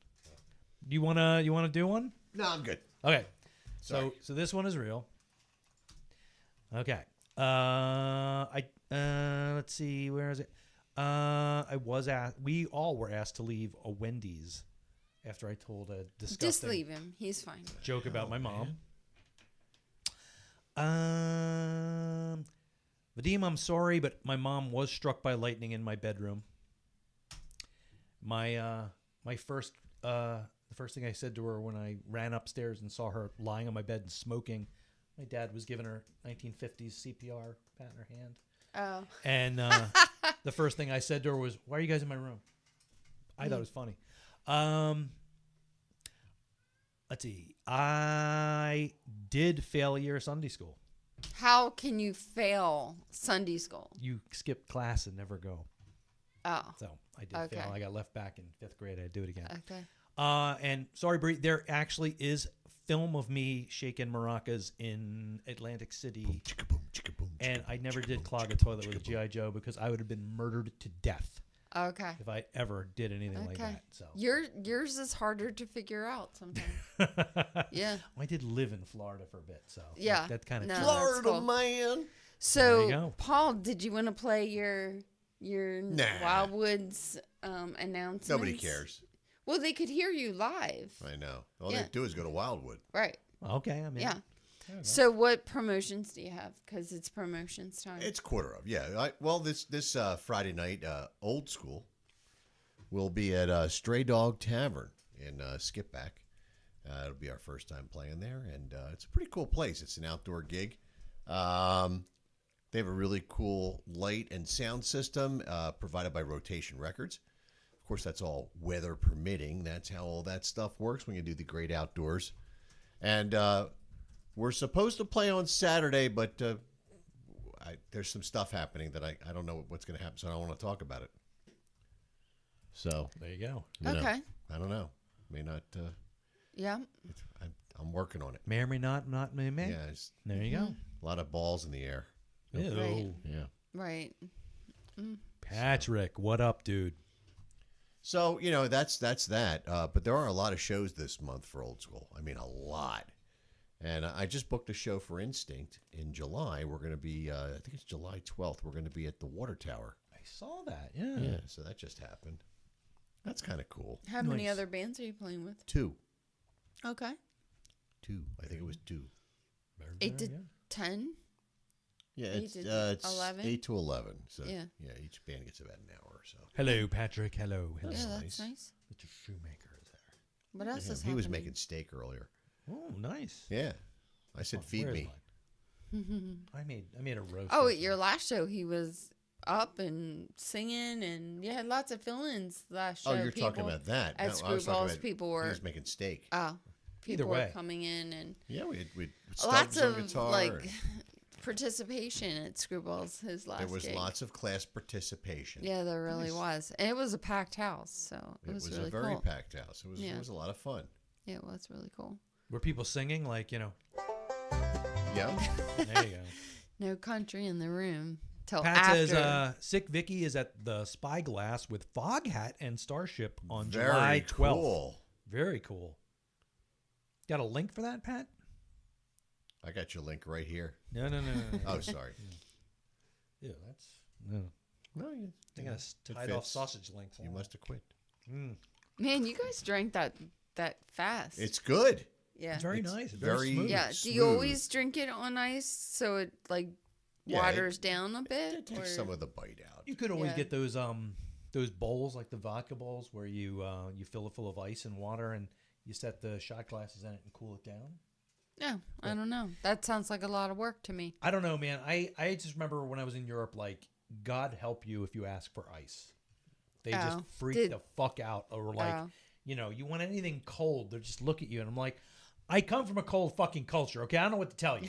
You wanna do one? No, I'm good. Okay. Sorry. So this one is real. Okay. Let's see, where is it? We all were asked to leave a Wendy's after I told a disgusting Just leave him. He's fine. joke about my mom. Vadim, I'm sorry, but my mom was struck by lightning in my bedroom. The first thing I said to her when I ran upstairs and saw her lying on my bed and smoking, my dad was giving her 1950s CPR, patting her hand. Oh. And the first thing I said to her was, "Why are you guys in my room?" I thought it was funny. Let's see. I did fail a year of Sunday school. How can you fail Sunday school? You skip class and never go. Oh. So I did fail. I got left back in 5th grade. I had to do it again. Okay. And sorry, Bree, there actually is film of me shaking maracas in Atlantic City. And I never did clog a toilet with a G.I. Joe because I would have been murdered to death. Okay. If I ever did anything like that. So yours is harder to figure out sometimes. Yeah. Well, I did live in Florida for a bit, so yeah, that's kind of Florida cool. man. So Paul, did you want to play your Nah. Wildwoods announcements? Nobody cares. Well, they could hear you live. I know. All they have to do is go to Wildwood. Right. Okay, I mean. Yeah. So what promotions do you have? Because it's promotions time. It's quarter of, yeah. This Friday night, Old School will be at Stray Dog Tavern in Skipback. It'll be our first time playing there, and it's a pretty cool place. It's an outdoor gig. They have a really cool light and sound system provided by Rotation Records. Of course, that's all weather permitting. That's how all that stuff works when you do the great outdoors. And we're supposed to play on Saturday, but there's some stuff happening that I don't know what's going to happen, so I don't want to talk about it. So there you go. Okay. I don't know. May not. Yeah. I'm working on it. May or may not may. Yeah. There you go. A lot of balls in the air. Ew. Right. Yeah. Right. Patrick, what up, dude? So, that's that. But there are a lot of shows this month for Old School. I mean, a lot. And I just booked a show for Instinct in July. We're going to be, I think it's July 12th. We're going to be at the Water Tower. I saw that. Yeah. Yeah, so that just happened. That's kind of cool. How many other bands are you playing with? 2. Okay. 2. I think it was 2. 8 to 10? Yeah, 8 it's, to it's 11? 8 to 11. So, Yeah. each band gets about an hour or so. Hello, Patrick. Hello. Hello. Yeah, that's nice. Mr. Shoemaker is there. What else is He was happening? making steak earlier. Oh, nice. Yeah. I said, feed where's me. I made a roast. Oh, at your last show, he was up and singing, and you had lots of fill-ins last show. Oh, you're talking about that. At No, I was talking Screwballs, about people were... He was making steak. Oh. People Either were way. coming in, and... Yeah, we lots on of, guitar. like, participation at Screwballs, his last There was gig. lots of class participation. Yeah, there really was. And it was a packed house, so it was really a very cool. packed house. It was a lot of fun. Yeah, it was really cool. Were people singing like, Yeah. There you go. No country in the room till Pat after. says, Sick Vicky is at the Spyglass with Fog Hat and Starship on Very July 12th. cool. Very cool. Got a link for that, Pat? I got your link right here. No. Oh, sorry. Yeah, that's... No. No, They got it tied off fits. sausage links. You must have quit. Man, you guys drank that fast. It's good. Yeah. It's very nice. Very smooth. Yeah. Do you always drink it on ice so it like waters down a bit? It takes some of the bite out. You could always get those bowls, like the vodka bowls, where you fill it full of ice and water, and you set the shot glasses in it and cool it down. Yeah, I don't know. That sounds like a lot of work to me. I don't know, man. I just remember when I was in Europe, like, God help you if you ask for ice. They just freak the fuck out. Or like, you want anything cold, they'll just look at you. And I'm like, I come from a cold fucking culture, okay? I don't know what to tell you.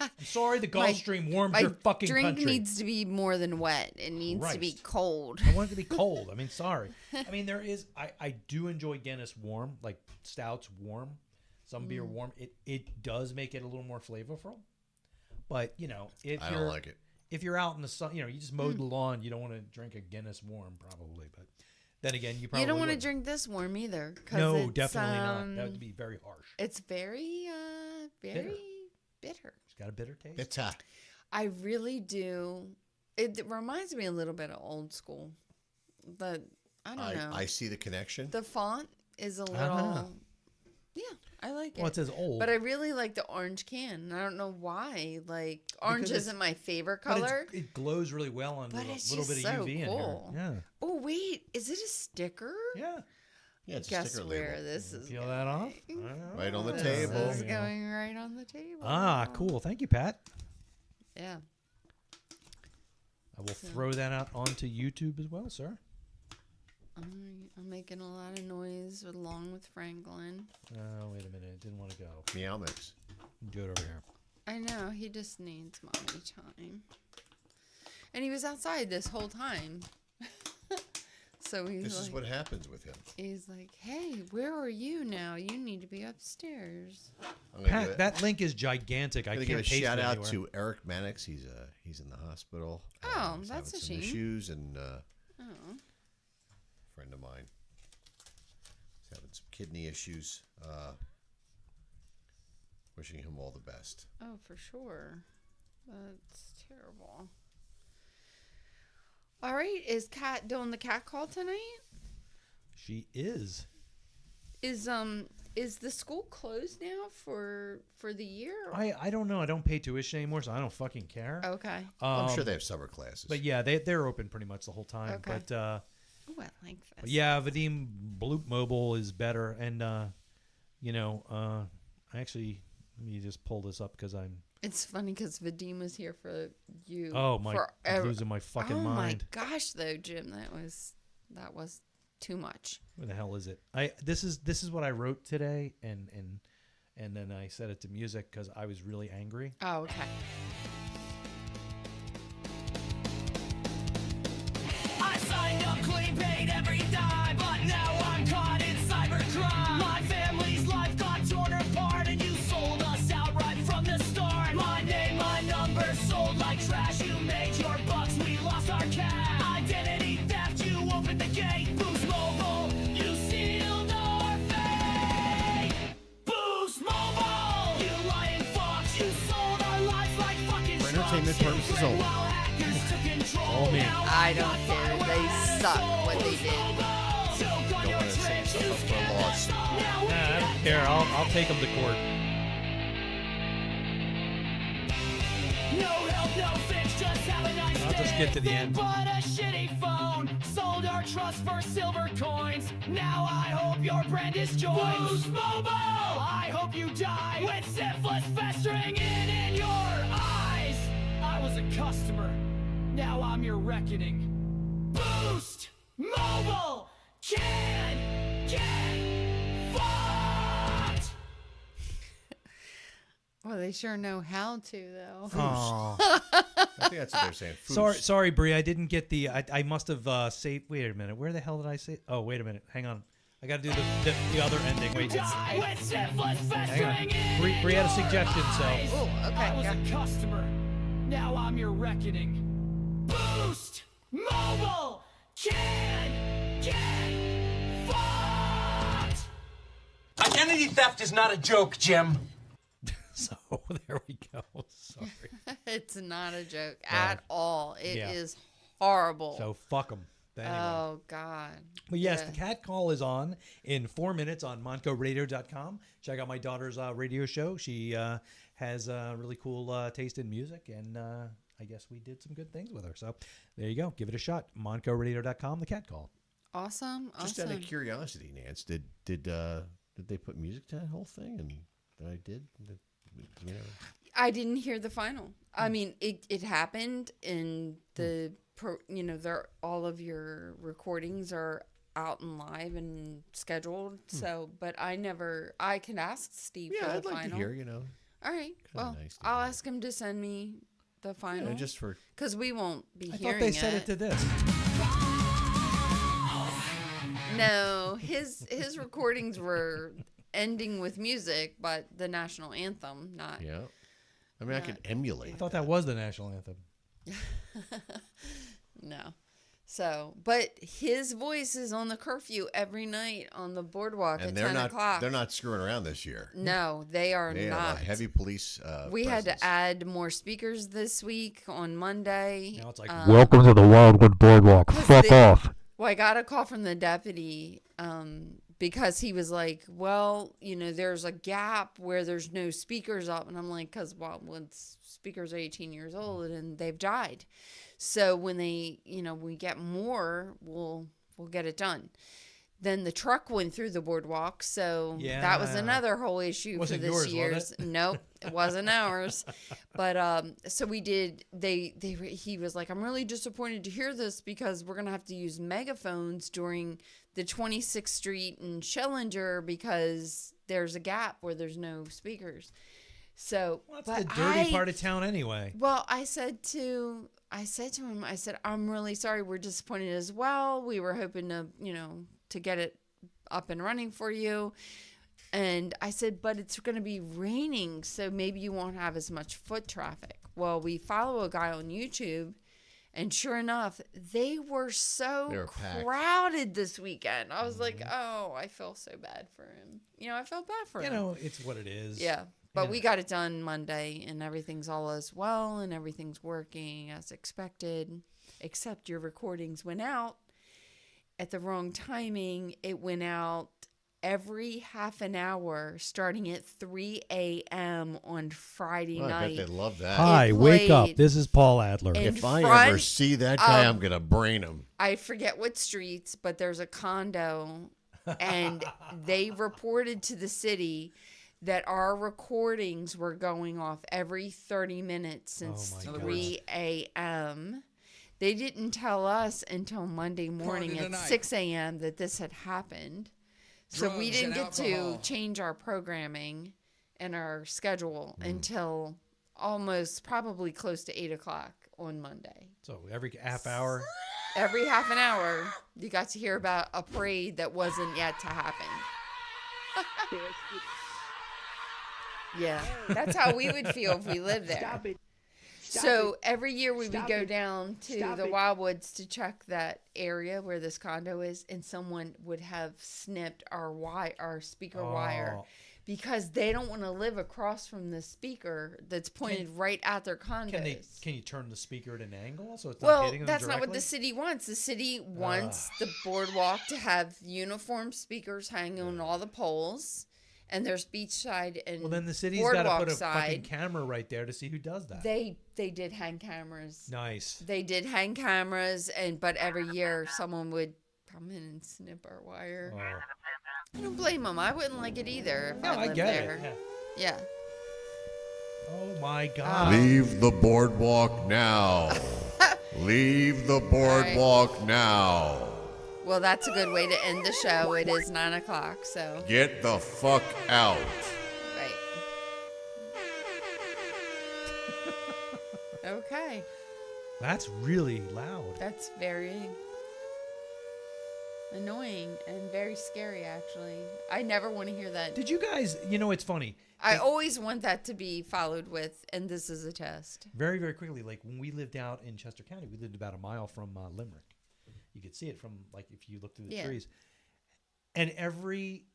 I'm sorry the Gulf Stream warms your fucking drink country. needs to be more than wet. It needs to be cold. I want it to be cold. I mean, sorry. I mean, I do enjoy Guinness warm, like stouts warm. Some beer warm. It does make it a little more flavorful. But, if I don't like it. If you're out in the sun, you just mowed the lawn, you don't want to drink a Guinness warm probably. But then again, you probably don't want to wouldn't. drink this warm either. No, it's, definitely not. That would be very harsh. It's very bitter. It's got a bitter taste. Bitter. I really do. It reminds me a little bit of Old School. But I don't know. I see the connection. The font is a little... Yeah, I like it. Well, it says old. But I really like the orange can. I don't know why. Like, orange isn't my favorite color. It glows really well on But a it's little bit just of so UV cool. in here. Yeah. Oh, wait. Is it a sticker? Yeah. Yeah, it's a Guess sticker where label. this is Feel that off? Right on the This table. is going right on the table. Ah, cool. Thank you, Pat. Yeah. I will throw that out onto YouTube as well, sir. I'm making a lot of noise along with Franklin. Oh, wait a minute. Didn't want to go. Meow mix. Do it over here. I know. He just needs mommy time. And he was outside this whole time. So he's This like, is what happens with him. he's like, hey, where are you now? You need to be upstairs. Pat, that link is gigantic. I I'm can't gonna give a paste shout it out anywhere. to Eric Mannix. He's in the hospital. Oh, He's that's having a some shame. issues, and Oh. friend of mine. He's having some kidney issues. Wishing him all the best. Oh, for sure. That's terrible. All right. Is Kat doing the cat call tonight? She is. Is the school closed now for the year? I don't know. I don't pay tuition anymore, so I don't fucking care. Okay. I'm sure they have summer classes. But yeah, they're open pretty much the whole time. Okay. But Ooh, I like this. yeah, Vadim Bloop Mobile is better, and actually, let me just pull this up because I'm. It's funny because Vadim was here for you. Oh my! I'm forever. losing my fucking oh mind. my gosh, though, Jim, that was too much. Where the hell is it? This is what I wrote today, and then I set it to music because I was really angry. Oh, okay. I signed up clean, paid every dime, but now I'm caught in cybercrime. My family's life got torn apart, and you sold us out right from the start. My name, my number, sold like trash. You made your bucks, we lost our cash. Identity theft, you opened the gate. Boost Mobile all me. I don't care. They suck what they did. Don't want to say something up for a loss. Nah, I don't care. I'll take them to court. No help, no fix, just have a nice I'll just get to the end. But a shitty phone. Sold our trust for silver coins. Now I hope your brand is joined. Boost Mobile! I hope you die with syphilis festering in your eyes. I was a customer. Now I'm your reckoning. Boost Mobile can get fucked! Well, they sure know how to, though. Oh. I think that's what they're saying. Sorry, Bree. I didn't get the. I must have saved. Wait a minute. Where the hell did I say? Oh, wait a minute. Hang on. I got to do the other ending. Wait. Hang on. Bree had a suggestion, so. Oh, okay. I was a customer. Now I'm your reckoning. Boost Mobile can get fucked! Identity theft is not a joke, Jim. So there we go. Sorry. It's not a joke at all. It is horrible. So fuck them. Anyway. Oh, God. But yes, the cat call is on in 4 minutes on MoncoRadio.com. Check out my daughter's radio show. She has really cool taste in music, and I guess we did some good things with her. So there you go. Give it a shot. MoncoRadio.com, the cat call. Awesome. Just out of curiosity, Nance, did they put music to that whole thing? And that I did? You know. I didn't hear the final. I mean, it happened, and all of your recordings are out and live and scheduled. So, but I can ask Steve for the I'd like final. to hear, All right. Well, nice I'll ask him to send me the final. Just for, because we won't be I hearing thought they said it to this. No, his recordings were ending with music, but the national anthem, not. Yeah. I mean, I could emulate. I thought that was the national anthem. No. So, but his voice is on the curfew every night on the boardwalk and at 10 o'clock. They're not screwing around this year. No, they are they not. Have a heavy police we presence. had to add more speakers this week on Monday. Now it's like, welcome to the Wildwood Boardwalk. Fuck off. Well, I got a call from the deputy because he was like, well, there's a gap where there's no speakers up. And I'm like, because Wildwood's speakers are 18 years old and they've died. So when we get more, we'll get it done. Then the truck went through the boardwalk, so that was another whole issue for this year's. Nope, it wasn't ours. But so we did. He was like, I'm really disappointed to hear this because we're gonna have to use megaphones during the 26th Street and Schellinger because there's a gap where there's no speakers. So that's the dirty part of town anyway. Well, I said to him, I'm really sorry. We're disappointed as well. We were hoping to get it up and running for you. And I said, but it's going to be raining, so maybe you won't have as much foot traffic. Well, we follow a guy on YouTube, and sure enough, they were so crowded this weekend. I was like, oh, I feel so bad for him. I felt bad for him. It's what it is. Yeah. But we got it done Monday, and everything's all as well, and everything's working as expected, except your recordings went out at the wrong timing. It went out every half an hour, starting at 3 a.m. on Friday night. I bet they love that. Hi, wake up. This is Paul Adler. If I ever see that guy, I'm going to brain him. I forget what streets, but there's a condo, and they reported to the city that our recordings were going off every 30 minutes since 3 a.m. They didn't tell us until Monday morning at 6 a.m. that this had happened. So we didn't get to change our programming and our schedule until almost probably close to 8 o'clock on Monday. So every half hour? Every half an hour, you got to hear about a parade that wasn't yet to happen. Yeah, that's how we would feel if we lived there. Stop it. So every year we would go down to the Wildwoods to check that area where this condo is, and someone would have snipped our speaker wire because they don't want to live across from the speaker that's pointed right at their condos. Can you turn the speaker at an angle so it's not Well, hitting them that's not what directly? the city wants. The city wants the boardwalk to have uniform speakers hanging on all the poles, and there's beachside and Well, then the city's got to put a fucking side. camera right there to see who does that. They did hang cameras. Nice. They did hang cameras, but every year someone would come in and snip our wire. Oh. I don't blame them. I wouldn't like it either if No, I I lived get there. it. Yeah. Oh my God. Leave the boardwalk now. Leave the boardwalk now. Well, that's a good way to end the show. It is 9 o'clock, so. Get the fuck out. Right. Okay. That's really loud. That's very annoying and very scary, actually. I never want to hear that. Did you guys, it's funny. I always want that to be followed with, and this is a test. Very, very quickly, like when we lived out in Chester County, we lived about a mile from Limerick. You could see it from, like, if you look through the trees. And every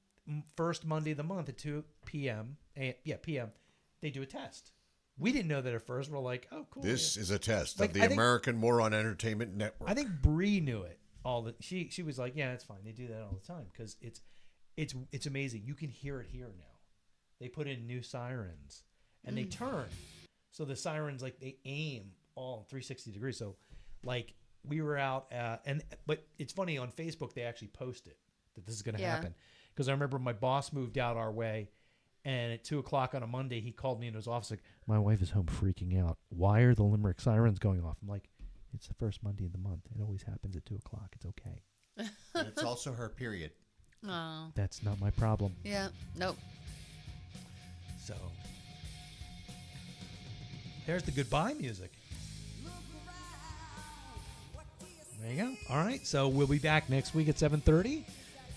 first Monday of the month at 2 p.m., p.m., they do a test. We didn't know that at first. We're like, oh, cool. This is a test Like, of the American Moron Entertainment Network. I think Bree knew it. She was like, yeah, it's fine. They do that all the time because it's amazing. You can hear it here now. They put in new sirens and they turn. So the sirens, like, they aim all 360 degrees. So, like, we were out but it's funny, on Facebook they actually posted that this is going to happen, because I remember my boss moved out our way, and at 2 o'clock on a Monday he called me in his office like, my wife is home freaking out. Why are the Limerick sirens going off? I'm like, it's the first Monday of the month. It always happens at 2 o'clock. It's okay. And it's also her period. Oh. That's not my problem. Yeah. Nope. So there's the goodbye music. There you go. All right. So we'll be back next week at 7:30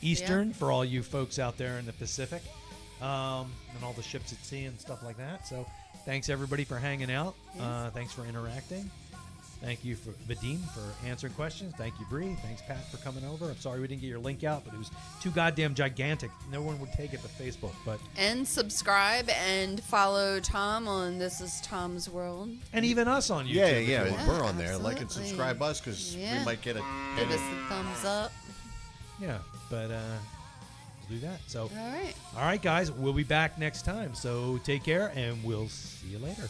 Eastern for all you folks out there in the Pacific, and all the ships at sea and stuff like that. So thanks everybody for hanging out. Thanks for interacting. Thank you for Vadim for answering questions. Thank you, Bree. Thanks, Pat, for coming over. I'm sorry we didn't get your link out, but it was too goddamn gigantic. No one would take it but Facebook. And subscribe and follow Tom on This Is Tom's World. And even us on YouTube. Yeah, we're on there. Like and absolutely. subscribe us because we might get a Give us a thumbs up. Yeah, but we'll do that. So, all right, guys, we'll be back next time. So take care, and we'll see you later.